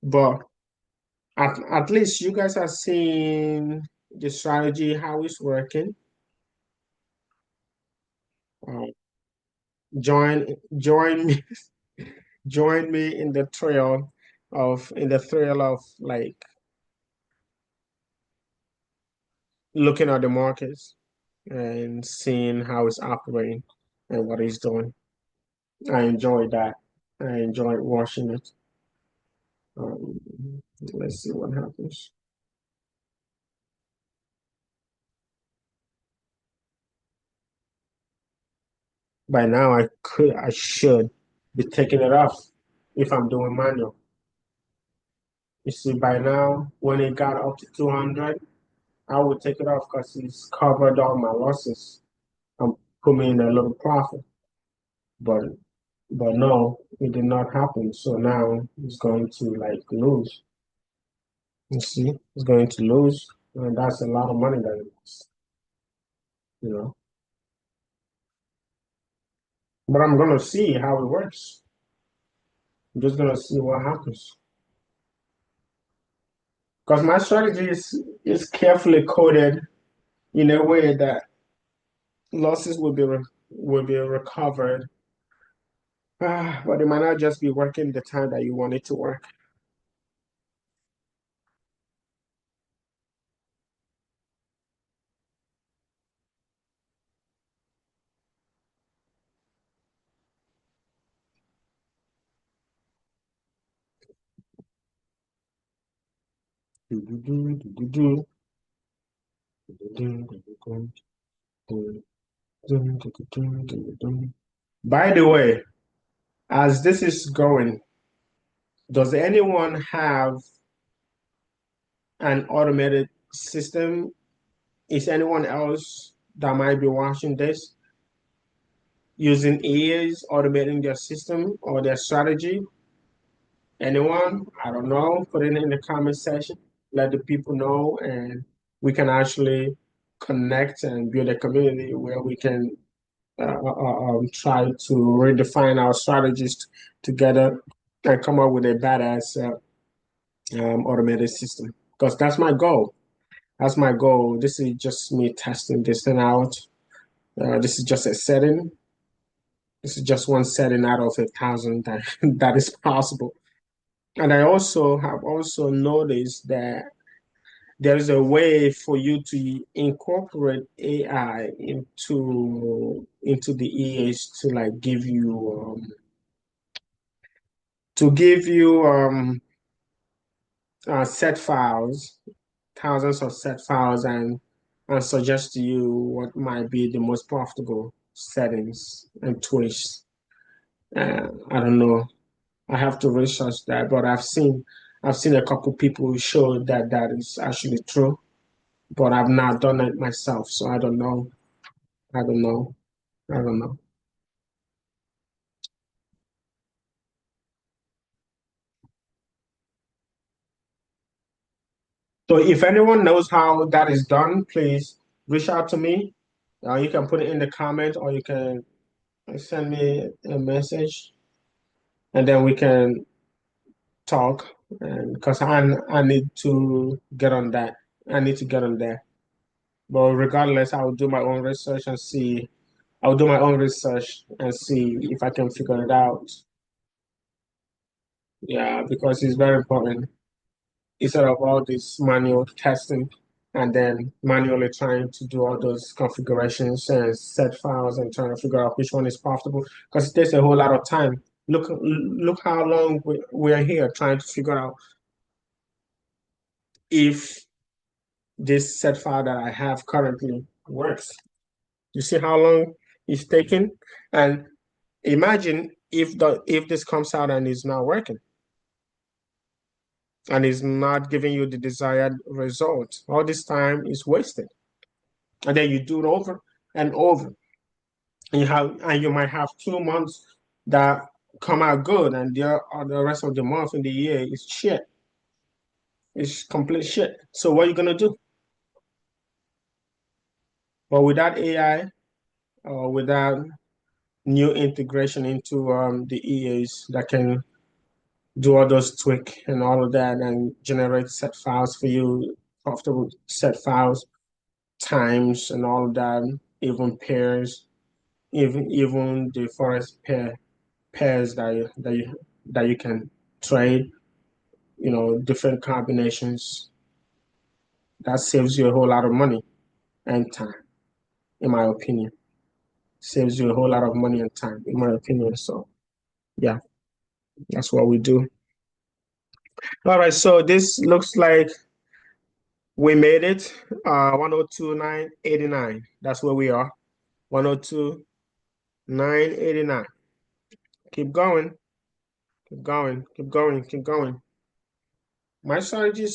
But at least you guys are seeing the strategy, how it's working. Uh, join me, join me in the thrill of like looking at the markets and seeing how it's operating and what it's doing. I enjoy that. I enjoy watching it. Um, let's see what happens. By now, I should be taking it off if I'm doing manual. You see, by now, when it got up to 200, I would take it off because it's covered all my losses and put me in a little profit. But but no, it did not happen. So now it's going to like lose. You see, it's going to lose, and that's a lot of money that it is, you know. But I'm gonna see how it works. I'm just gonna see what happens. Because my strategy is carefully coded in a way that losses will be recovered, but it might not just be working the time that you want it to work. By the way, as this is going, does anyone have an automated system? Is anyone else that might be watching this using AIs automating their system or their strategy? Anyone? I don't know. Put it in the comment section. Let the people know, and we can actually connect and build a community where we can try to redefine our strategies together and come up with a badass automated system. Because that's my goal. That's my goal. This is just me testing this thing out. This is just a setting. This is just one setting out of 1,000 that that is possible. And I also have also noticed that there is a way for you to incorporate AI into the EAs to like give you set files, thousands of set files, and suggest to you what might be the most profitable settings and twists. I don't know. I have to research that, but I've seen a couple people show that that is actually true, but I've not done it myself, so I don't know. I don't know. I don't know. So if anyone knows how that is done, please reach out to me. You can put it in the comment or you can send me a message and then we can talk. And because I need to get on that. I need to get on there. But regardless, I will do my own research and see I'll do my own research and see if I can figure it out. Yeah, because it's very important. Instead of all this manual testing and then manually trying to do all those configurations and set files and trying to figure out which one is profitable, because it takes a whole lot of time. Look how long we are here trying to figure out if this set file that I have currently works. You see how long it's taking? And imagine if this comes out and it's not working and is not giving you the desired result. All this time is wasted. And then you do it over and over. And you might have 2 months that come out good, and the rest of the month in the year is shit. It's complete shit. So what are you gonna do? But without AI or without new integration into the EAs that can do all those tweak and all of that and generate set files for you, profitable set files, times and all of that, even pairs, even the forest pairs that you can trade, different combinations. That saves you a whole lot of money and time, in my opinion. Saves you a whole lot of money and time, in my opinion. So yeah, that's what we do. All right, so this looks like we made it. 102,989. That's where we are. 102,989. Keep going. Keep going. Keep going. Keep going. My strategy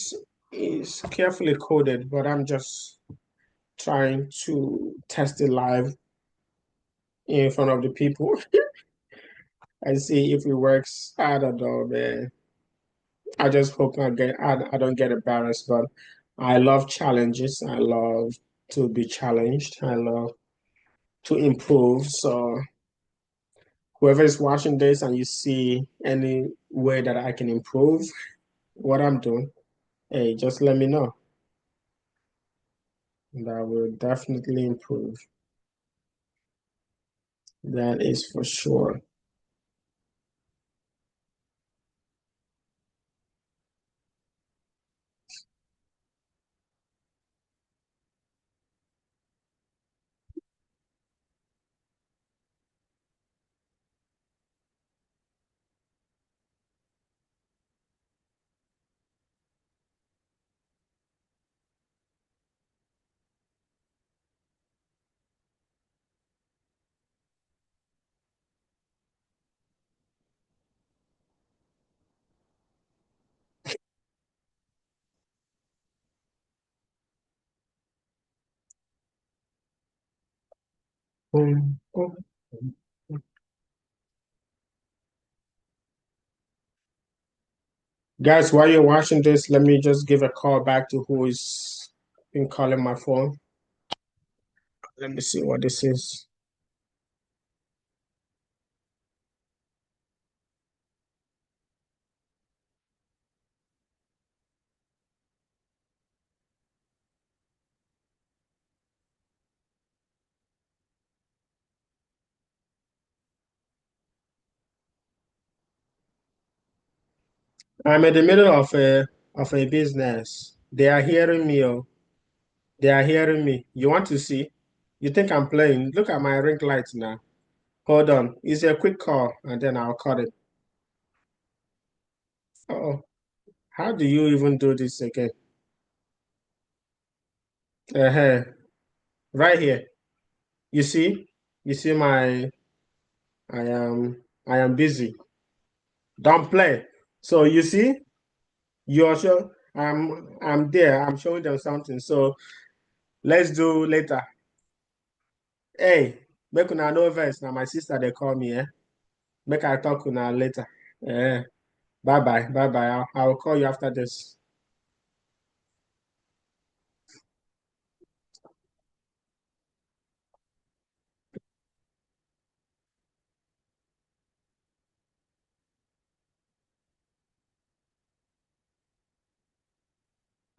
is carefully coded, but I'm just trying to test it live in front of the people and see if it works. I don't know, man. I just hope I don't get embarrassed, but I love challenges. I love to be challenged. I love to improve. So whoever is watching this and you see any way that I can improve what I'm doing, hey, just let me know. That will definitely improve. That is for sure. Boom, boom, boom, boom. Guys, while you're watching this, let me just give a call back to who is been calling my phone. Let me see what this is. I'm in the middle of a business. They are hearing me. Oh, they are hearing me. You want to see? You think I'm playing? Look at my ring light now. Hold on. It's a quick call, and then I'll cut it. Oh, how do you even do this again? Uh-huh. Right here. You see? You see I am busy. Don't play. So you see, you're sure I'm there. I'm showing them something. So let's do later. Hey, make una no vex. Now my sister they call me, eh? Make I talk una later. Eh. Bye bye. Bye bye. I'll call you after this.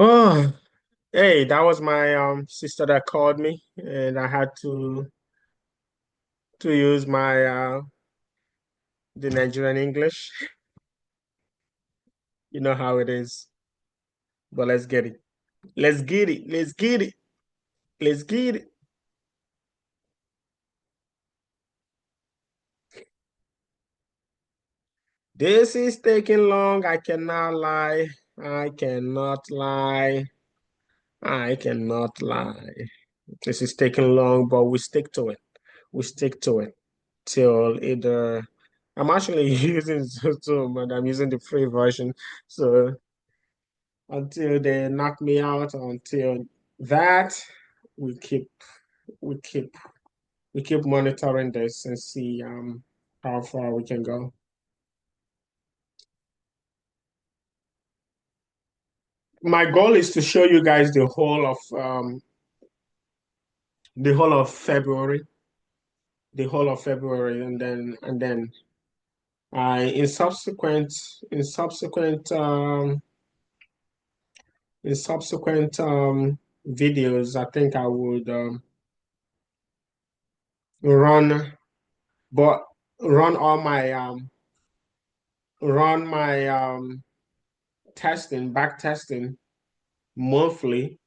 Oh, hey, that was my sister that called me, and I had to to use my the Nigerian English. You know how it is. But let's get it. Let's get it. Let's get it. Let's get it. This is taking long. I cannot lie. I cannot lie. I cannot lie. This is taking long, but we stick to it. We stick to it till either I'm actually using Zoom, but I'm using the free version. So until they knock me out, until that, we keep we keep we keep monitoring this and see how far we can go. My goal is to show you guys the whole of February, and then I in subsequent videos, I think I would run but run all my run my back testing monthly,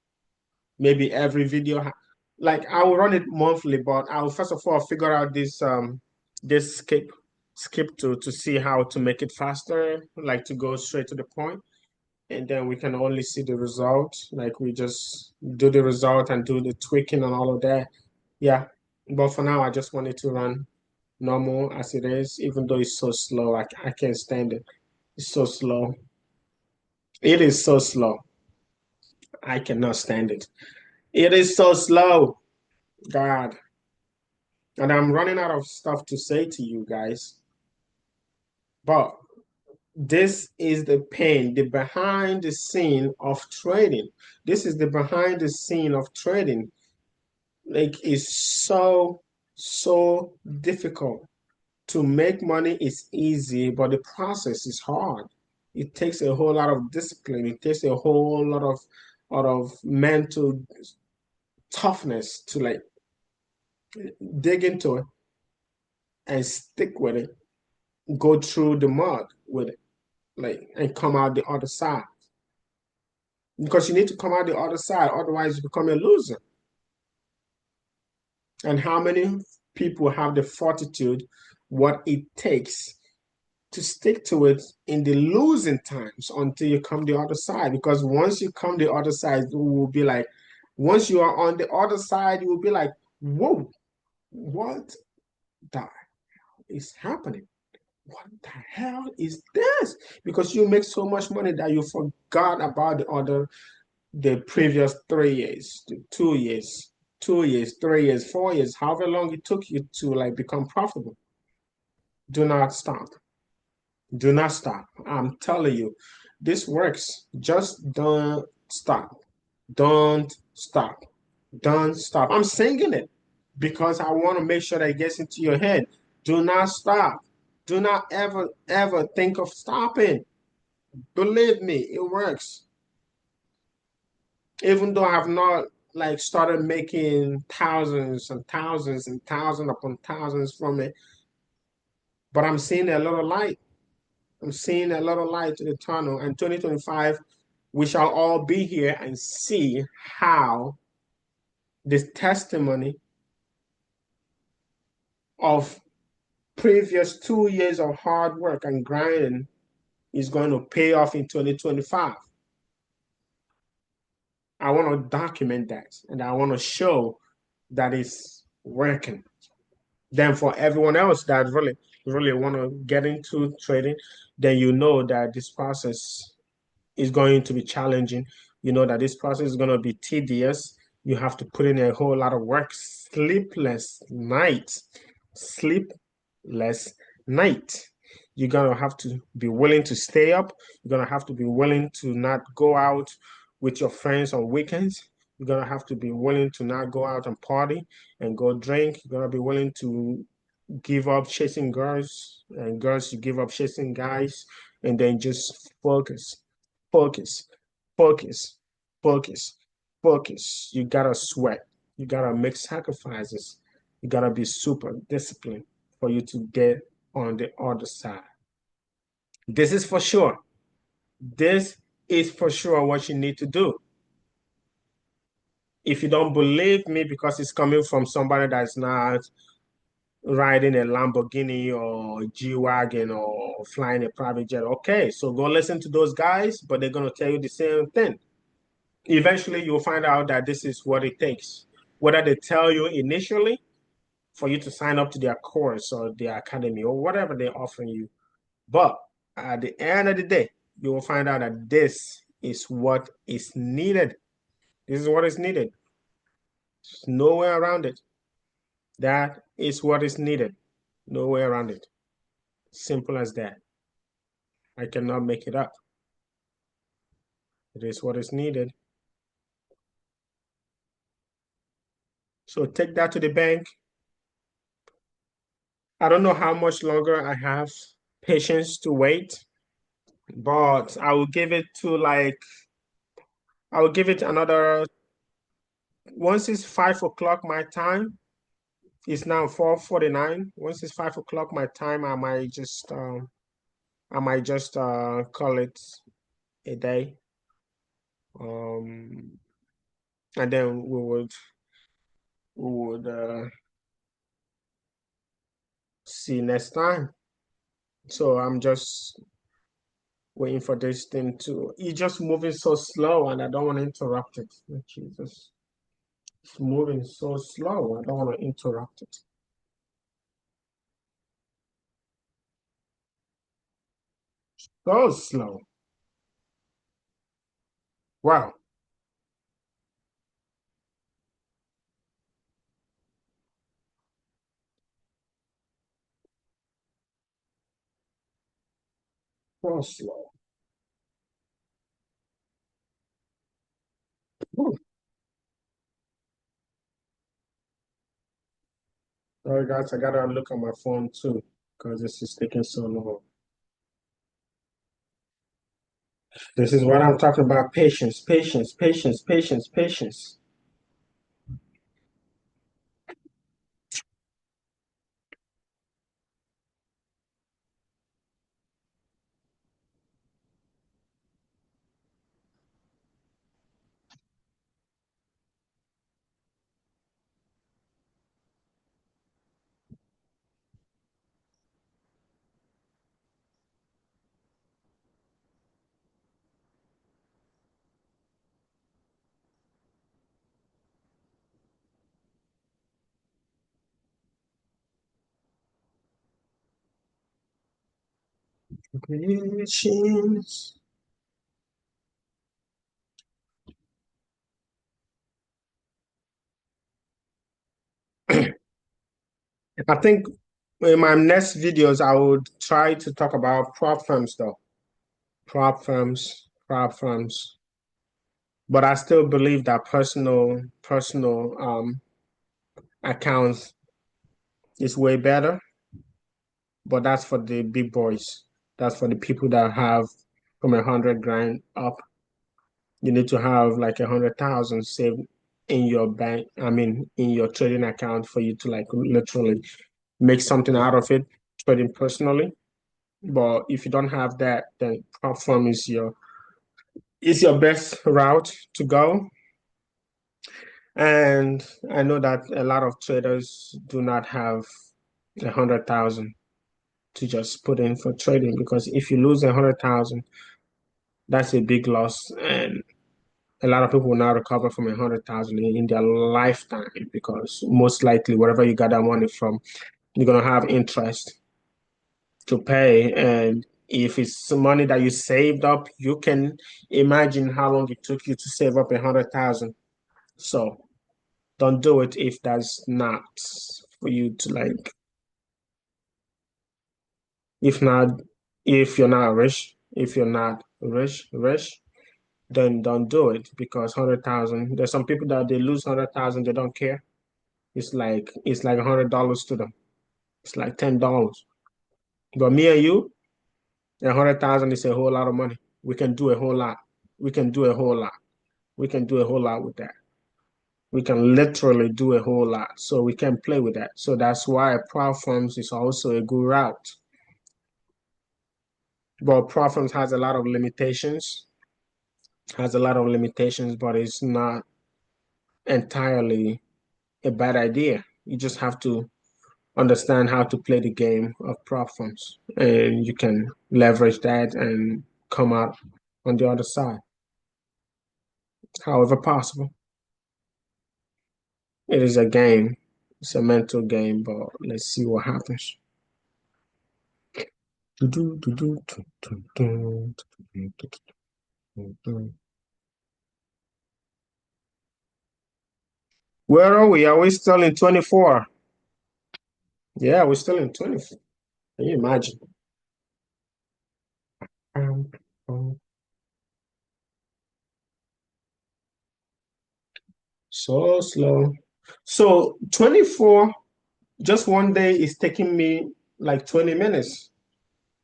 maybe every video. Like I will run it monthly, but I will first of all figure out this skip to see how to make it faster, like to go straight to the point, and then we can only see the result. Like we just do the result and do the tweaking and all of that. Yeah. But for now, I just want it to run normal as it is, even though it's so slow. I can't stand it. It's so slow. It is so slow. I cannot stand it. It is so slow. God. And I'm running out of stuff to say to you guys. But this is the pain, the behind the scene of trading. This is the behind the scene of trading. Like it's so difficult. To make money is easy, but the process is hard. It takes a whole lot of discipline. It takes a whole lot of mental toughness to like dig into it and stick with it, go through the mud with it, like and come out the other side. Because you need to come out the other side, otherwise you become a loser. And how many people have the fortitude, what it takes to stick to it in the losing times until you come the other side? Because once you come the other side, you will be like, once you are on the other side, you will be like, whoa, what the hell is happening? What the hell is this? Because you make so much money that you forgot about the previous 3 years, 2 years, 2 years, 3 years, 4 years, however long it took you to like become profitable. Do not stop. Do not stop. I'm telling you, this works. Just don't stop. Don't stop. Don't stop. I'm singing it because I want to make sure that it gets into your head. Do not stop. Do not ever think of stopping. Believe me, it works. Even though I've not like started making thousands and thousands and thousands upon thousands from it, but I'm seeing a little light. I'm seeing a little light in the tunnel. And 2025, we shall all be here and see how this testimony of previous 2 years of hard work and grinding is going to pay off in 2025. I want to document that and I want to show that it's working. Then for everyone else that really want to get into trading, then you know that this process is going to be challenging. You know that this process is going to be tedious. You have to put in a whole lot of work, sleepless night. You're going to have to be willing to stay up. You're going to have to be willing to not go out with your friends on weekends. You're going to have to be willing to not go out and party and go drink. You're going to be willing to give up chasing girls, and girls, you give up chasing guys, and then just focus, focus, focus, focus. You gotta sweat. You gotta make sacrifices. You gotta be super disciplined for you to get on the other side. This is for sure. This is for sure what you need to do. If you don't believe me because it's coming from somebody that's not riding a Lamborghini or G-Wagon or flying a private jet, okay, so go listen to those guys, but they're going to tell you the same thing. Eventually, you'll find out that this is what it takes. Whether they tell you initially for you to sign up to their course or their academy or whatever they're offering you. But at the end of the day, you will find out that this is what is needed. This is what is needed. There's no way around it. That is what is needed. No way around it. Simple as that. I cannot make it up. It is what is needed. So take that to the bank. I don't know how much longer I have patience to wait, but I will give it to I will give it another, once it's 5 o'clock my time, it's now 4:49. Once it's 5 o'clock my time, I might just call it a day. And then we would see next time. So I'm just waiting for this thing to, it's just moving so slow and I don't want to interrupt it. Jesus. It's moving so slow. I don't want to interrupt it. So slow. Wow. So slow. Whew. Sorry guys, I gotta look at my phone too because this is taking so long. This is what I'm talking about. Patience, patience, patience, patience, patience. Patience. I think in my next videos, I would try to talk about prop firms though. Prop firms. But I still believe that personal accounts is way better. But that's for the big boys. That's for the people that have from 100 grand up. You need to have like 100,000 saved in your bank. I mean, in your trading account for you to like literally make something out of it, trading personally. But if you don't have that, then platform is your best route to go. And I know that a lot of traders do not have 100,000 to just put in for trading because if you lose 100,000, that's a big loss, and a lot of people will not recover from 100,000 in their lifetime because most likely wherever you got that money from, you're gonna have interest to pay, and if it's money that you saved up, you can imagine how long it took you to save up 100,000. So don't do it if that's not for you to like. If not, if you're not rich, if you're not rich, then don't do it because 100,000. There's some people that they lose 100,000, they don't care. It's like $100 to them. It's like $10. But me and you, 100,000 is a whole lot of money. We can do a whole lot. We can do a whole lot. We can do a whole lot with that. We can literally do a whole lot. So we can play with that. So that's why prop firms is also a good route. But prop firms has a lot of limitations, but it's not entirely a bad idea. You just have to understand how to play the game of prop firms, and you can leverage that and come out on the other side, however possible. It is a game. It's a mental game, but let's see what happens. Where are we? Are we still in 24? Yeah, we're still in 24. Can you imagine? Um, um, so slow. So 24, just one day is taking me like 20 minutes.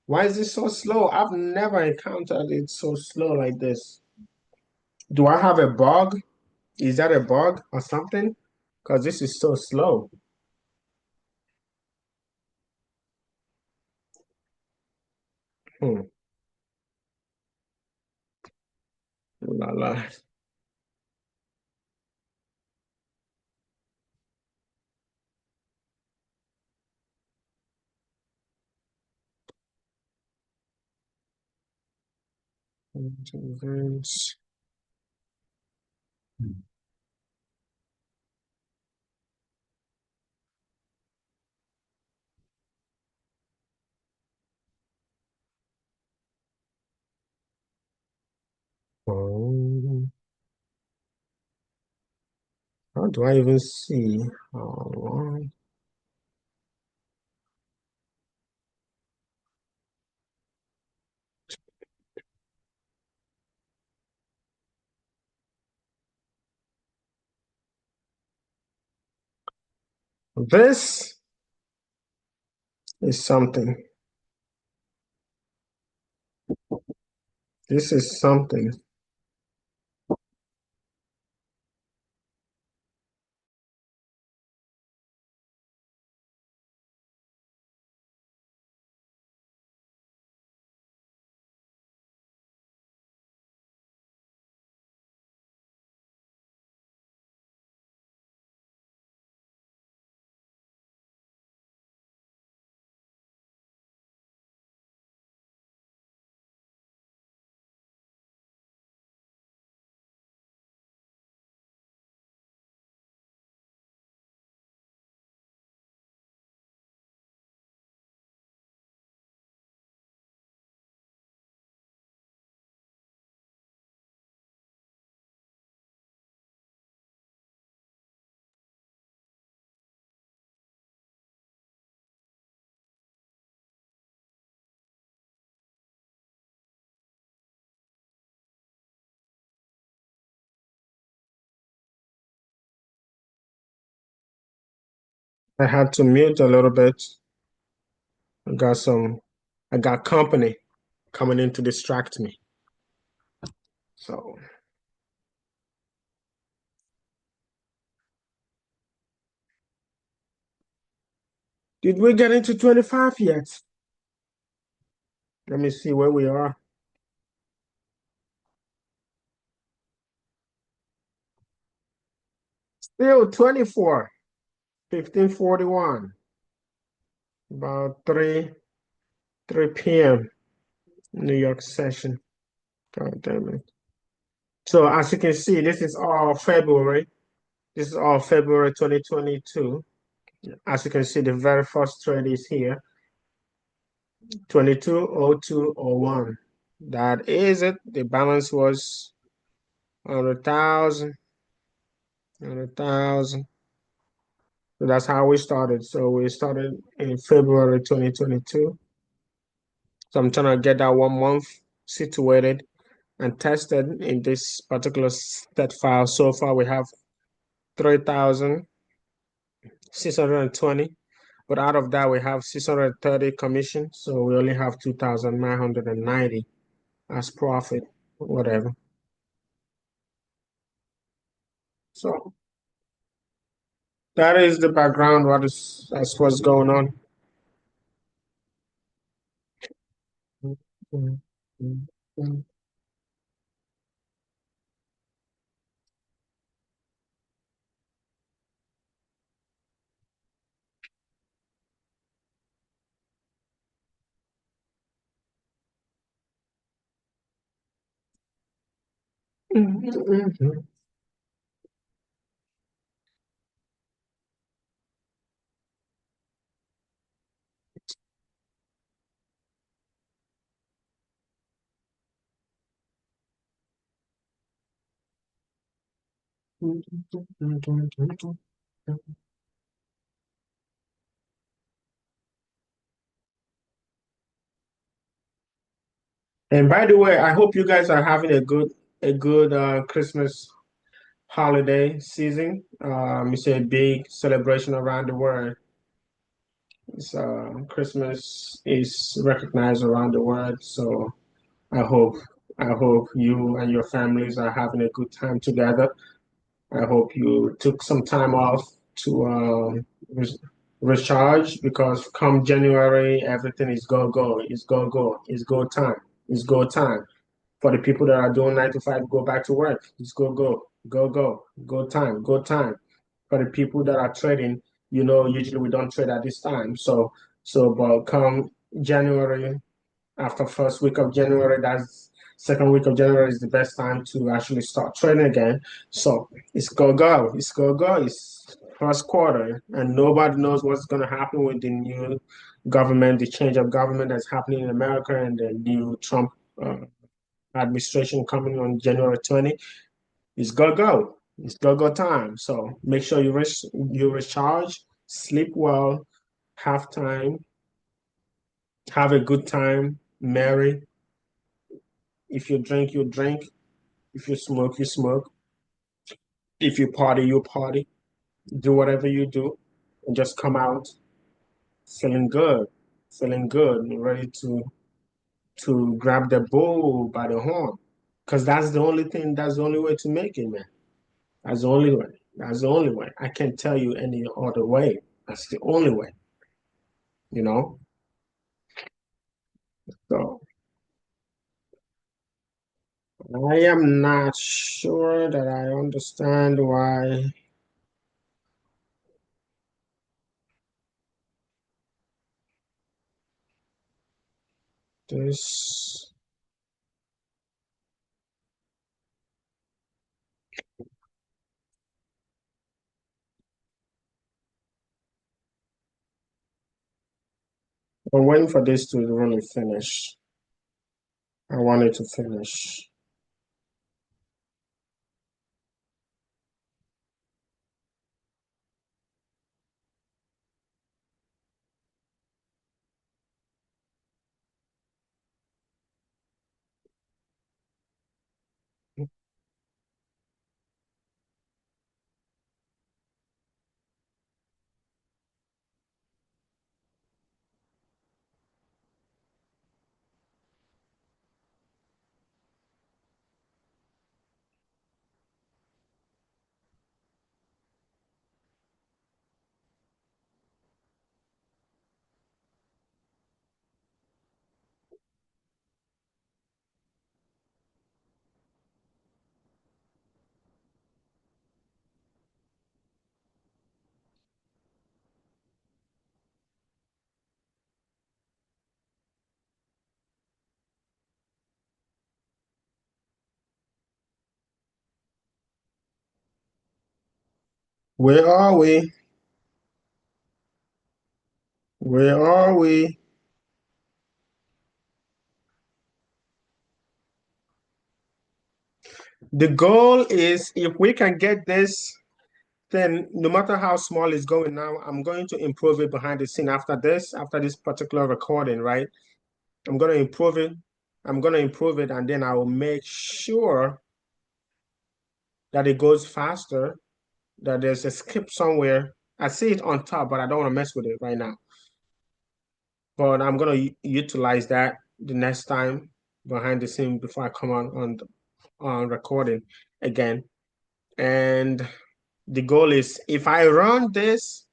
Why is it so slow? I've never encountered it so slow like this. Do I have a bug? Is that a bug or something? Because this is so slow. Hmm. La la. Events. Oh, how do I even see? Oh, this is something. This is something. I had to mute a little bit. I got some, I got company coming in to distract me. So, did we get into 25 yet? Let me see where we are. Still 24, 15:41, about 3 p.m. New York session. God damn it. So as you can see, this is all February. This is all February 2022. As you can see, the very first trade is here, 220201. That is it. The balance was 100,000, 100,000. So that's how we started. So we started in February 2022. So I'm trying to get that 1 month situated and tested in this particular stat file. So far, we have 3,620. But out of that, we have 630 commission. So we only have 2,990 as profit, whatever. So That is the background. That's what's going on. And by the way, I hope you guys are having a good Christmas holiday season. It's a big celebration around the world. Christmas is recognized around the world, so I hope I hope you and your families are having a good time together. I hope you took some time off to re recharge because come January, everything is go go. It's go go. It's go time. It's go time. For the people that are doing 9 to 5, go back to work. It's go go. Go go. Go time. Go time. For the people that are trading, usually we don't trade at this time. But come January, after first week of January, that's second week of January is the best time to actually start trading again. So it's go go, it's go go. It's first quarter, and nobody knows what's going to happen with the new government, the change of government that's happening in America, and the new Trump administration coming on January 20. It's go go. It's go go time. So make sure you recharge, sleep well, have time, have a good time, marry. If you drink, you drink. If you smoke, you smoke. If you party, you party. Do whatever you do, and just come out feeling good, and ready to grab the bull by the horn. Because that's the only thing. That's the only way to make it, man. That's the only way. That's the only way. I can't tell you any other way. That's the only way. You know. So I am not sure that I understand why this. I'm waiting for this to really finish. I want it to finish. Where are we? Where are we? The goal is if we can get this, then no matter how small it's going now, I'm going to improve it behind the scene after this particular recording, right? I'm going to improve it. I'm going to improve it, and then I will make sure that it goes faster, that there's a skip somewhere. I see it on top, but I don't want to mess with it right now. But I'm going to utilize that the next time behind the scene before I come on recording again. And The goal is if I run this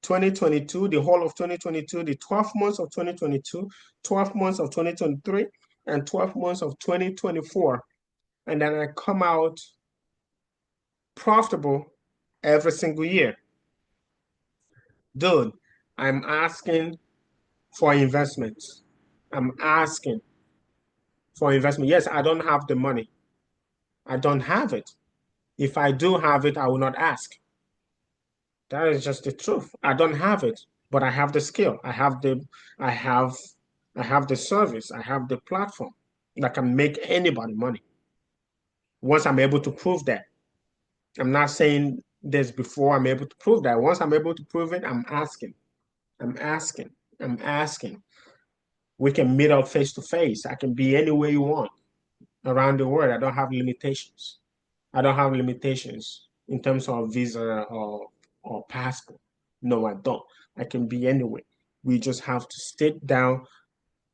2022, the whole of 2022, the 12 months of 2022, 12 months of 2023, and 12 months of 2024, and then I come out profitable every single year. Dude, I'm asking for investments. I'm asking for investment. Yes, I don't have the money. I don't have it. If I do have it, I will not ask. That is just the truth. I don't have it, but I have the skill. I have I have the service. I have the platform that can make anybody money. Once I'm able to prove that. I'm not saying this before I'm able to prove that. Once I'm able to prove it, I'm asking. I'm asking. I'm asking. We can meet up face to face. I can be anywhere you want around the world. I don't have limitations. I don't have limitations in terms of visa or passport. No, I don't. I can be anywhere. We just have to sit down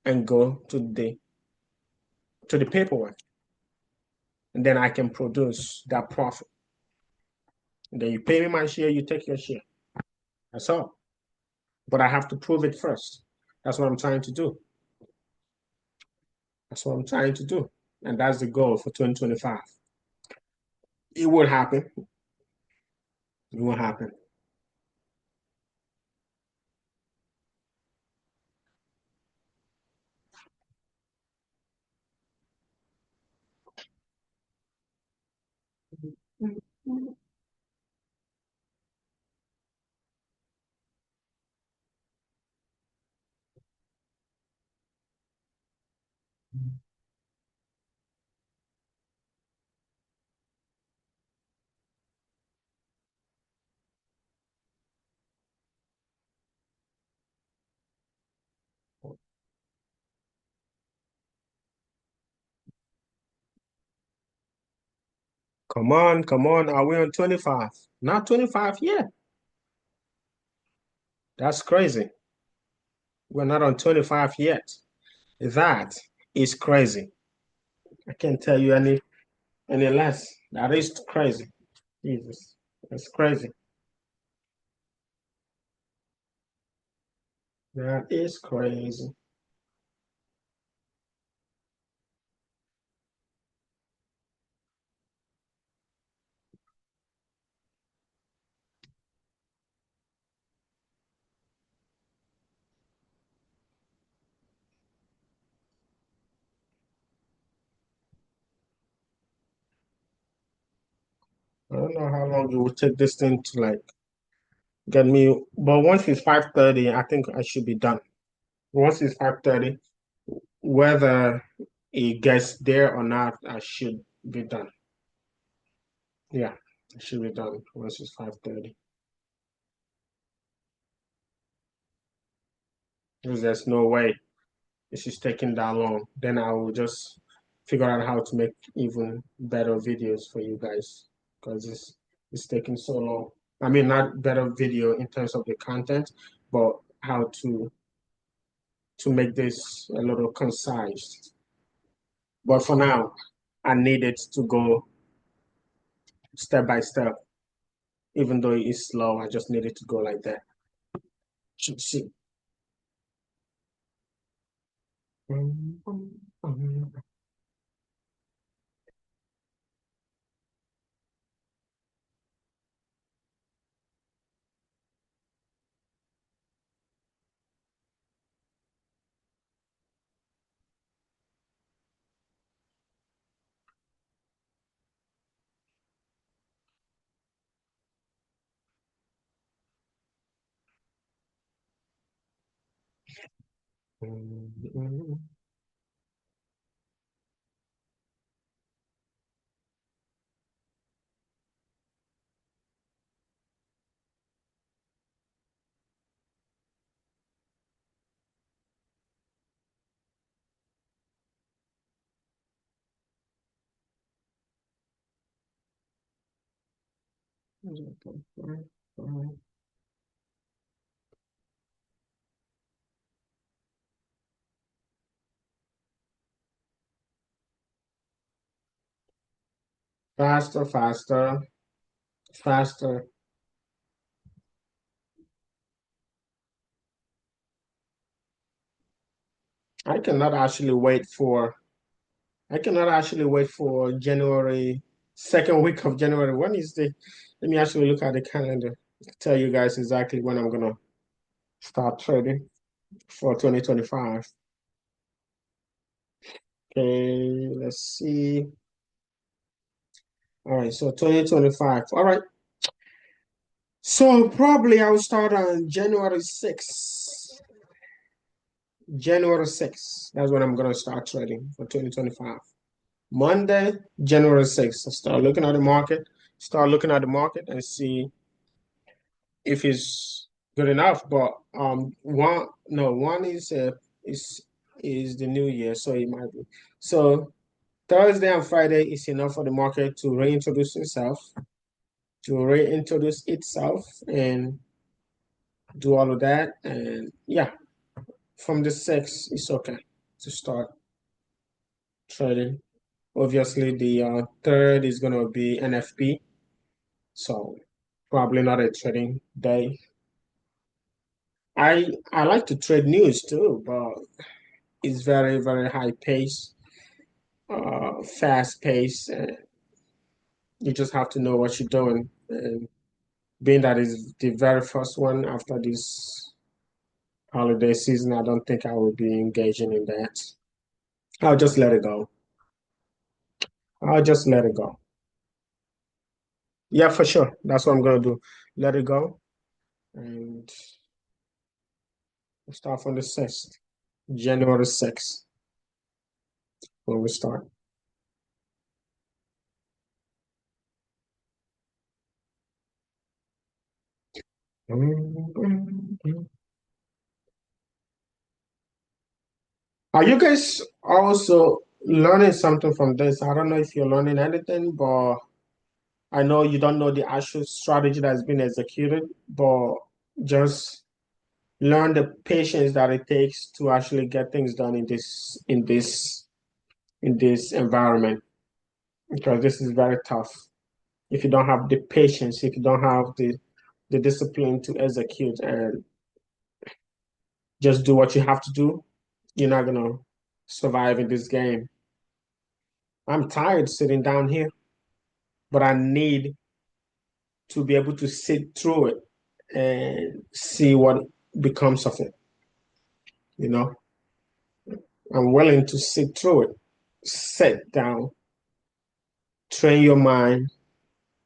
and go to the paperwork, and then I can produce that profit. And then you pay me my share, you take your share. That's all. But I have to prove it first. That's what I'm trying to do. That's what I'm trying to do. And that's the goal for 2025. It will happen. It will happen. Come on, come on. Are we on 25? Not 25 yet. That's crazy. We're not on 25 yet. That is crazy. I can't tell you any less. That is crazy. Jesus. That's crazy. That is crazy. I don't know how long it will take this thing to like get me. But once it's 5:30, I think I should be done. Once it's 5:30, whether it gets there or not, I should be done. Yeah, I should be done once it's 5:30. Because there's no way this is taking that long. Then I will just figure out how to make even better videos for you guys. Because it's taking so long. I mean, not better video in terms of the content, but how to make this a little concise. But for now, I need it to go step by step. Even though it's slow, I just need it to go like that. Should see. Faster, faster. faster. I cannot actually wait for I cannot actually wait for January, second week of January. When is the, let me actually look at the calendar, tell you guys exactly when I'm gonna start trading for 2025. Okay, let's see. All right, so 2025. All right. So probably I will start on January 6th. January 6th. That's when I'm gonna start trading for 2025. Monday, January 6th. I start looking at the market and see if it's good enough. But one no one is is the new year, so it might be. So Thursday and Friday is enough for the market to reintroduce itself and do all of that. And yeah, from the sixth, it's okay to start trading. Obviously, the third is gonna be NFP, so probably not a trading day. I like to trade news too, but it's very high pace, fast pace, and you just have to know what you're doing. And being that is the very first one after this holiday season, I don't think I will be engaging in that. I'll just let it go. I'll just let it go. Yeah, for sure. That's what I'm gonna do. Let it go and we'll start from the 6th, January 6th, when we start. Are you guys also learning something from this? I don't know if you're learning anything, but I know you don't know the actual strategy that's been executed, but just learn the patience that it takes to actually get things done in this environment because this is very tough. If you don't have the patience, if you don't have the discipline to execute and just do what you have to do, you're not gonna survive in this game. I'm tired sitting down here, but I need to be able to sit through it and see what becomes of it. You know, I'm willing to sit through it, sit down, train your mind,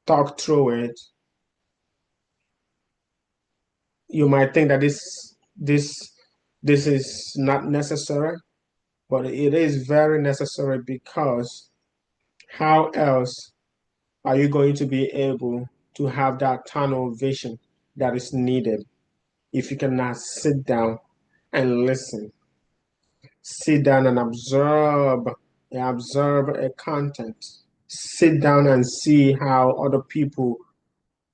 talk through it. You might think that this is not necessary, but it is very necessary because how else are you going to be able to have that tunnel vision that is needed if you cannot sit down and listen, sit down and observe a content, sit down and see how other people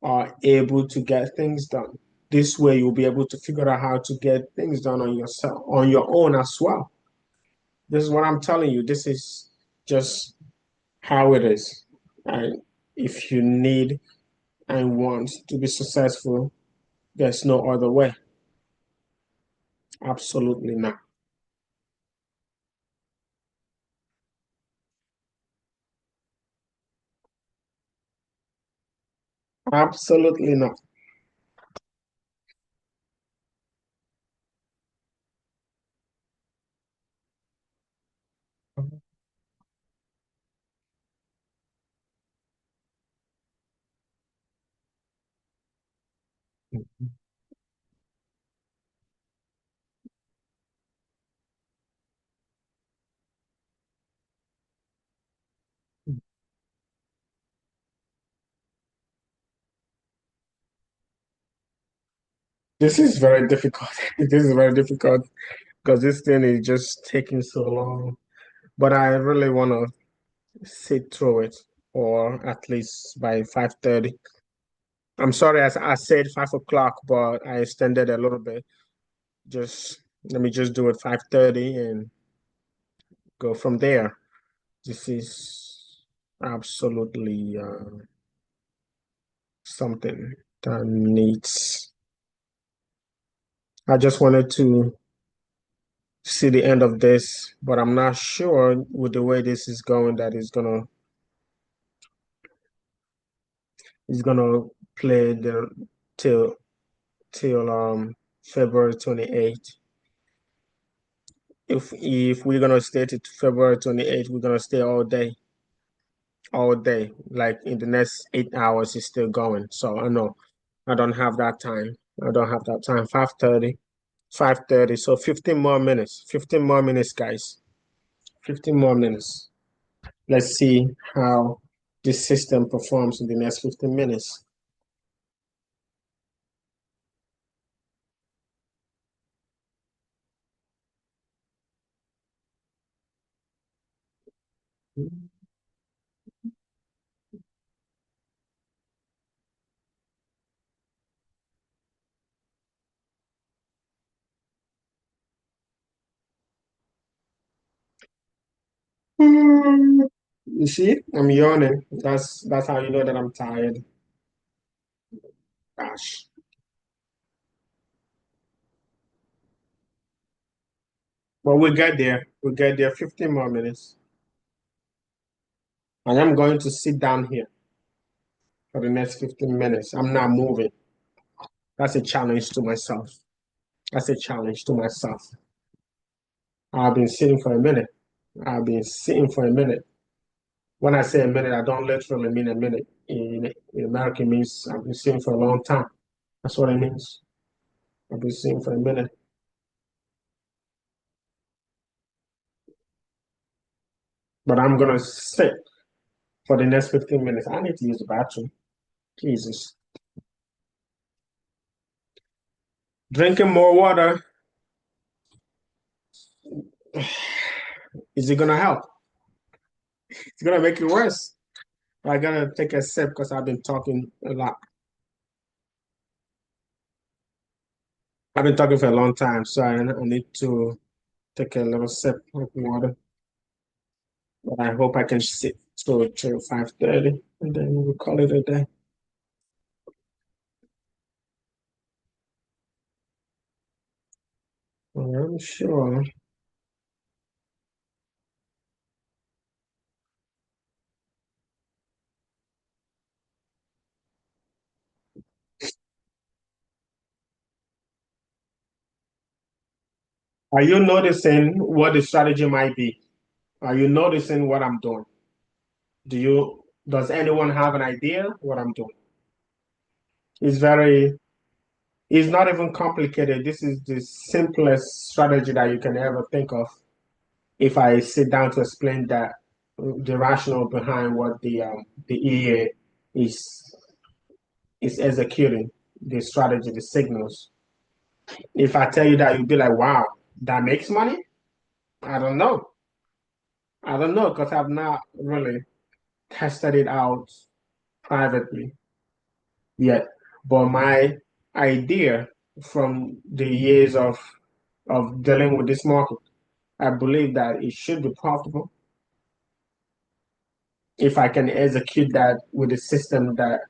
are able to get things done. This way, you'll be able to figure out how to get things done on yourself, on your own as well. This is what I'm telling you. This is just how it is. And if you need and want to be successful, there's no other way. Absolutely not. Absolutely not. This is very difficult. This is very difficult because this thing is just taking so long. But I really want to sit through it, or at least by 5:30. I'm sorry, I said 5 o'clock, but I extended a little bit. Just let me just do it 5:30 and go from there. This is absolutely something that needs. I just wanted to see the end of this, but I'm not sure with the way this is going that it's gonna play the till till February 28th. If we're gonna stay to February 28th, we're gonna stay all day, all day. Like in the next 8 hours, it's still going. So I know I don't have that time. I don't have that time. 5:30, 5:30. So 15 more minutes. 15 more minutes, guys. 15 more minutes. Let's see how this system performs in the next 15 minutes. You see, I'm yawning. That's how you know that I'm tired. Gosh. But we'll get there. We'll get there. 15 more minutes. I am going to sit down here for the next 15 minutes. I'm not moving. That's a challenge to myself. That's a challenge to myself. I've been sitting for a minute. I've been sitting for a minute. When I say a minute, I don't literally mean a minute. In American, it means I've been sitting for a long time. That's what it means. I've been sitting for a minute. But I'm gonna sit for the next 15 minutes. I need to use the bathroom. Jesus. Drinking more water, is it gonna help? It's gonna make it worse. I gotta take a sip because I've been talking a lot. I've been talking for a long time, so I need to take a little sip of water. But I hope I can sit till 5:30 and then we'll call it a day. I'm sure. Are you noticing what the strategy might be? Are you noticing what I'm doing? Does anyone have an idea what I'm doing? It's very, it's not even complicated. This is the simplest strategy that you can ever think of. If I sit down to explain that the rationale behind what the EA is is executing, the strategy, the signals. If I tell you that, you'd be like, "Wow, that makes money." I don't know. I don't know because I've not really tested it out privately yet. But my idea from the years of dealing with this market, I believe that it should be profitable if I can execute that with a system that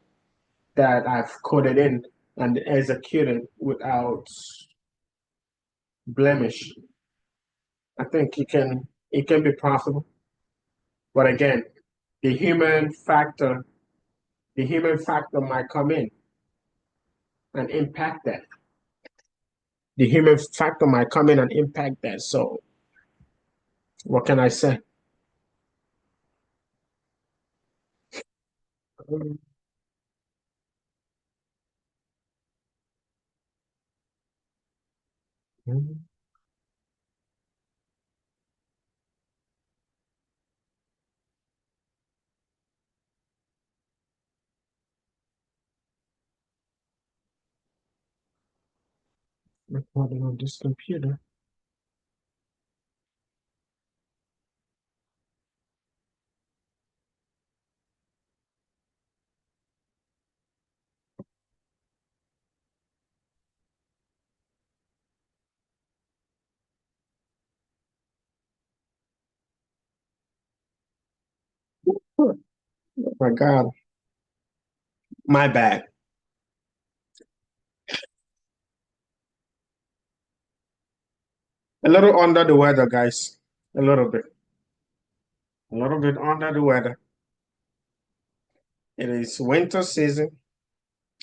I've coded in and execute it without blemish. I think it can be profitable. But again, the human factor, the human factor might come in and impact that. The human factor might come in and impact that. So what can I say? Recording on this computer. Oh my God. My bad. A little under the weather, guys. A little bit. A little bit under the weather. It is winter season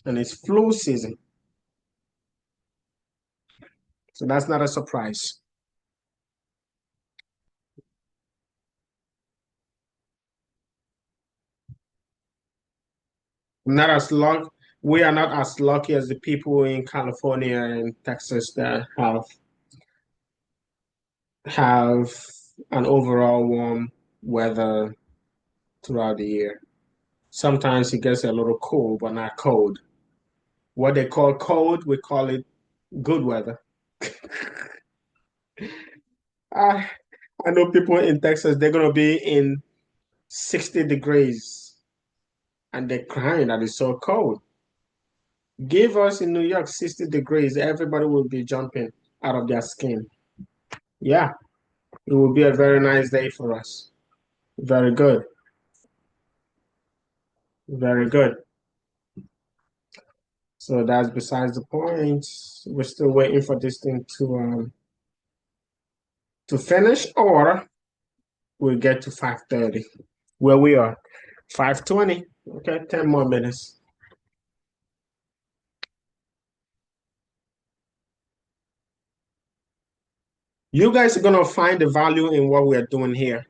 and it's flu season. So that's not a surprise. Not as luck. We are not as lucky as the people in California and Texas that have an overall warm weather throughout the year. Sometimes it gets a little cold, but not cold. What they call cold, we call it good weather. I, I know people in Texas, they're going to be in 60 degrees and they're crying that it's so cold. Give us in New York 60 degrees, everybody will be jumping out of their skin. Yeah, it will be a very nice day for us. Very good. Very good. So that's besides the point. We're still waiting for this thing to finish, or we'll get to 5:30 where we are. 5:20. Okay, 10 more minutes. You guys are gonna find the value in what we are doing here.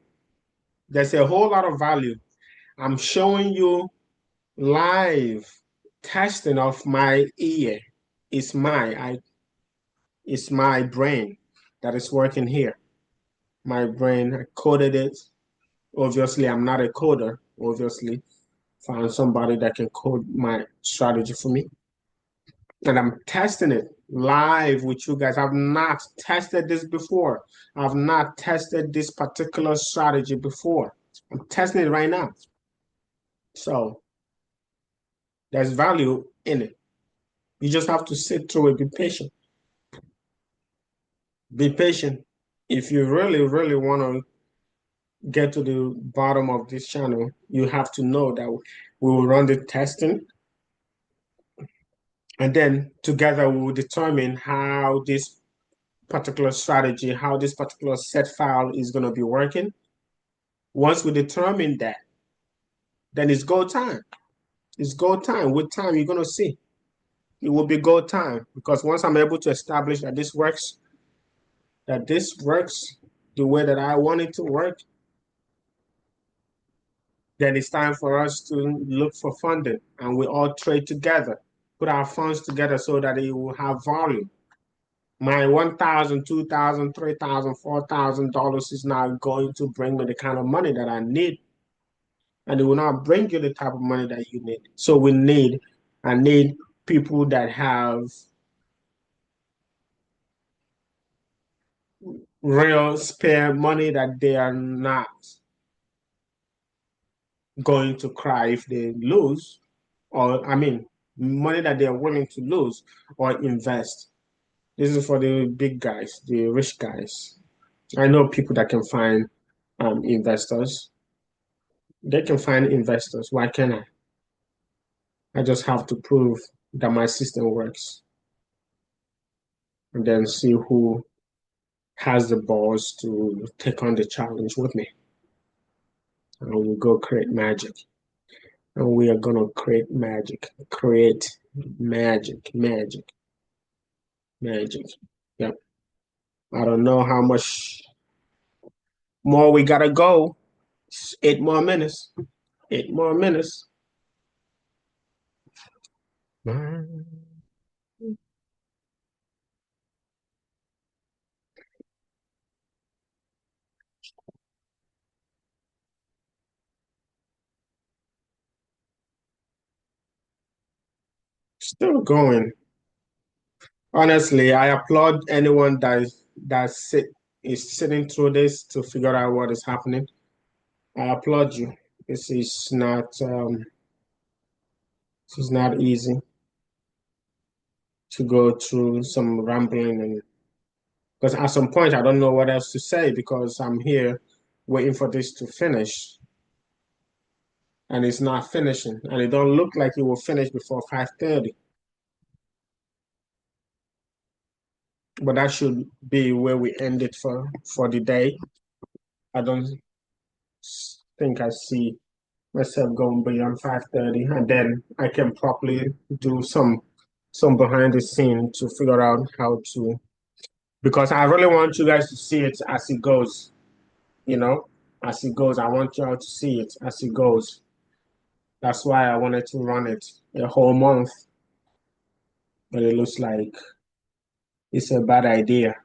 There's a whole lot of value. I'm showing you live testing of my ear. It's my brain that is working here. My brain, I coded it. Obviously, I'm not a coder. Obviously, found somebody that can code my strategy for me. And I'm testing it live with you guys. I've not tested this before. I've not tested this particular strategy before. I'm testing it right now. So there's value in it. You just have to sit through it, be patient. Be patient. If you really, really want to get to the bottom of this channel, you have to know that we will run the testing and then together we will determine how this particular strategy, how this particular set file is going to be working. Once we determine that, then it's go time. It's go time. With time, you're going to see. It will be go time because once I'm able to establish that this works the way that I want it to work, then it's time for us to look for funding and we all trade together, put our funds together so that it will have volume. My $1,000, $2,000, $3,000, $4,000 is not going to bring me the kind of money that I need, and it will not bring you the type of money that you need. So I need people that have real spare money that they are not going to cry if they lose, or I mean, money that they are willing to lose or invest. This is for the big guys, the rich guys. I know people that can find investors. They can find investors. Why can't I? I just have to prove that my system works and then see who has the balls to take on the challenge with me. And we'll go create magic. And we are going to create magic. Create magic, magic, magic. Yep. I don't know how much more we got to go. 8 more minutes. 8 more minutes. Still going. Honestly, I applaud anyone is sitting through this to figure out what is happening. I applaud you. This is not easy to go through some rambling and because at some point I don't know what else to say because I'm here waiting for this to finish and it's not finishing and it don't look like it will finish before 5:30. But that should be where we end it for the day. I don't think I see myself going beyond 5:30, and then I can properly do some behind the scene to figure out how to, because I really want you guys to see it as it goes, you know, as it goes. I want y'all to see it as it goes. That's why I wanted to run it a whole month, but it looks like it's a bad idea.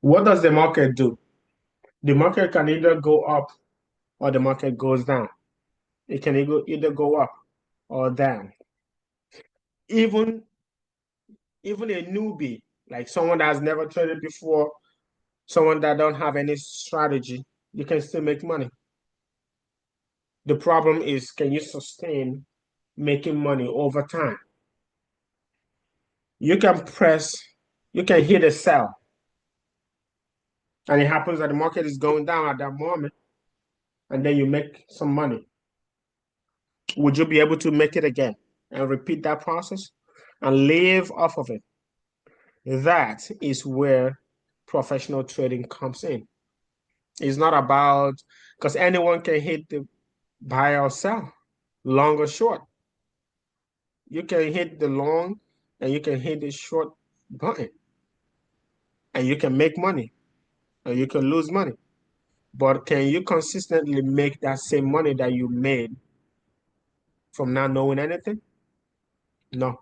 What does the market do? The market can either go up or the market goes down. It can either go up or down. Even even a newbie, like someone that has never traded before, someone that don't have any strategy, you can still make money. The problem is, can you sustain making money over time? You can press, you can hit a sell, and it happens that the market is going down at that moment, and then you make some money. Would you be able to make it again and repeat that process and live off of it? That is where professional trading comes in. It's not about, because anyone can hit the buy or sell, long or short. You can hit the long and you can hit the short button, and you can make money and you can lose money. But can you consistently make that same money that you made from not knowing anything? No.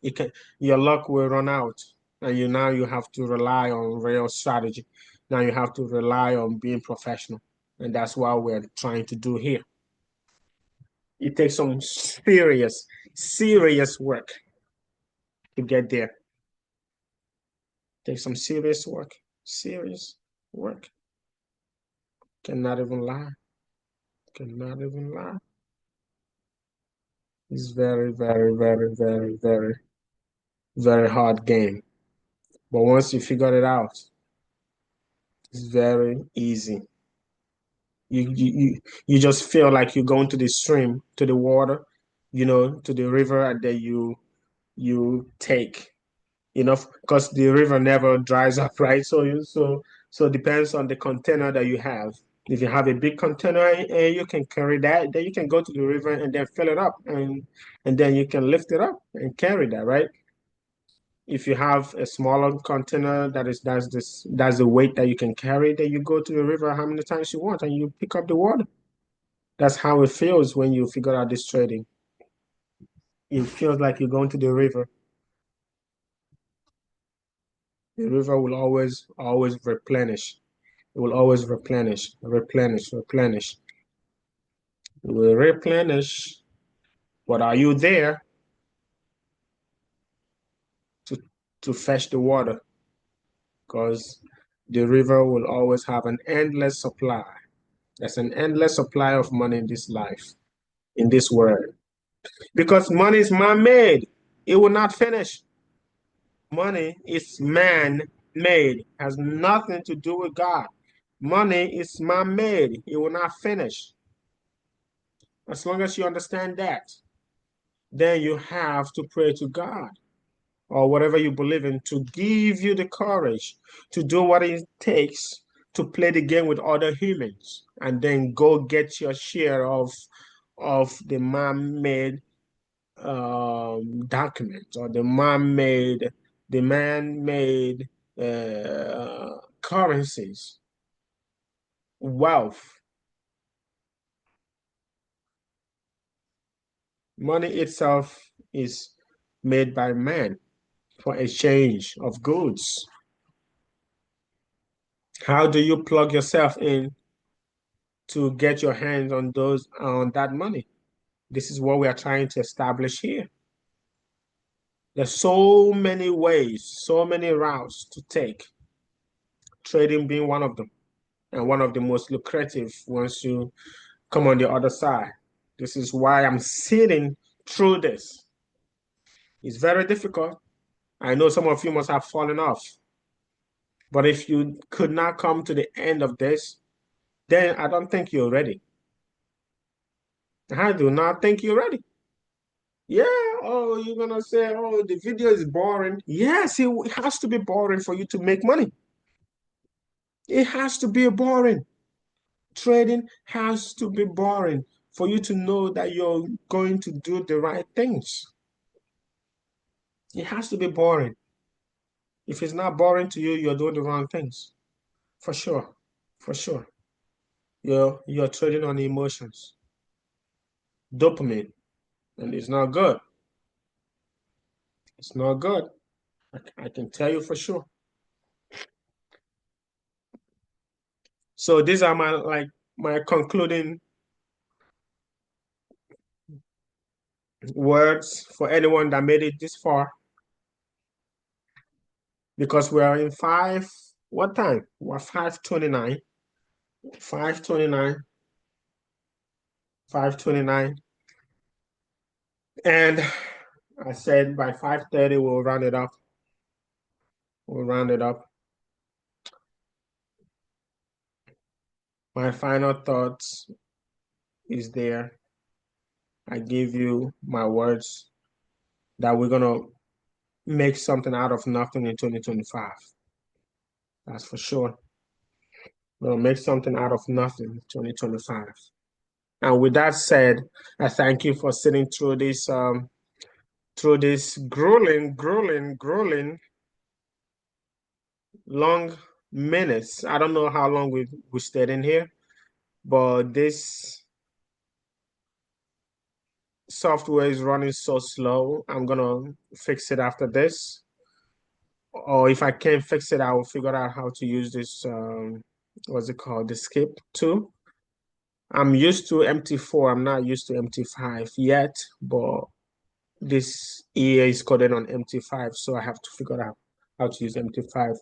You can, your luck will run out, and you have to rely on real strategy. Now you have to rely on being professional, and that's what we're trying to do here. It takes some serious work to get there. Take some serious work. Serious work. Cannot even lie. Cannot even lie. It's very hard game. But once you figure it out, it's very easy. You just feel like you're going to the stream, to the water, to the river, and then you take, because the river never dries up, right? So it depends on the container that you have. If you have a big container and you can carry that, then you can go to the river and then fill it up, and then you can lift it up and carry that, right? If you have a smaller container that's the weight that you can carry, then you go to the river how many times you want and you pick up the water. That's how it feels when you figure out this trading. It feels like you're going to the river. The river will always replenish. It will always replenish. It will replenish. But are you there to to fetch the water? Because the river will always have an endless supply. There's an endless supply of money in this life, in this world. Because money is man-made. It will not finish. Money is man-made, has nothing to do with God. Money is man-made. It will not finish. As long as you understand that, then you have to pray to God or whatever you believe in to give you the courage to do what it takes to play the game with other humans and then go get your share of the man-made document or the man-made currencies, wealth. Money itself is made by man for exchange of goods. How do you plug yourself in to get your hands on that money? This is what we are trying to establish here. There's so many ways, so many routes to take, trading being one of them, and one of the most lucrative once you come on the other side. This is why I'm sitting through this. It's very difficult. I know some of you must have fallen off, but if you could not come to the end of this, then I don't think you're ready. I do not think you're ready. Yeah, oh, you're gonna say, oh, the video is boring. Yes, it has to be boring for you to make money. It has to be boring. Trading has to be boring for you to know that you're going to do the right things. It has to be boring. If it's not boring to you, you're doing the wrong things. For sure. For sure. You're trading on emotions, dopamine, and it's not good. It's not good. I can tell you for sure. So these are my concluding words for anyone that made it this far, because we are in what time? We're 5:29. 5:29. 5:29. And I said by 5:30 we'll round it up. We'll round it up. My final thoughts is there. I give you my words that we're gonna make something out of nothing in 2025. That's for sure. We'll make something out of nothing in 2025. And with that said, I thank you for sitting through this grueling long minutes. I don't know how long we stayed in here, but this software is running so slow. I'm gonna fix it after this. Or if I can't fix it, I will figure out how to use this what's it called? The skip tool. I'm used to MT4. I'm not used to MT5 yet, but this EA is coded on MT5, so I have to figure out how to use MT5.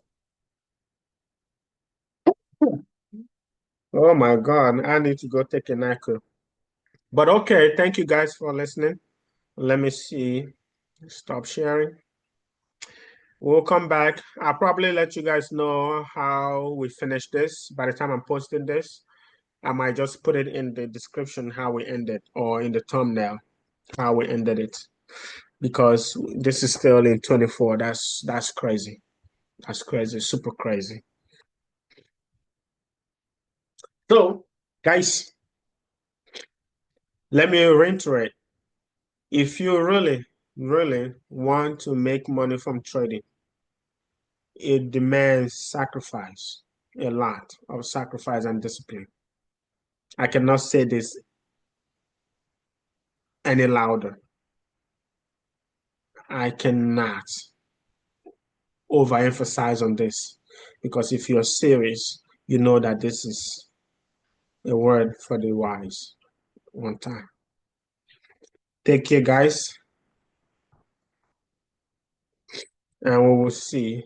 Oh my God, I need to go take a NyQuil. But okay, thank you guys for listening. Let me see. Stop sharing. We'll come back. I'll probably let you guys know how we finish this. By the time I'm posting this, I might just put it in the description how we ended, or in the thumbnail how we ended it. Because this is still in 24. That's crazy. That's crazy, super crazy. So, guys, let me reiterate. If you really want to make money from trading, it demands sacrifice, a lot of sacrifice and discipline. I cannot say this any louder. I cannot overemphasize on this, because if you're serious, you know that this is a word for the wise. One time. Take care, guys, and we will see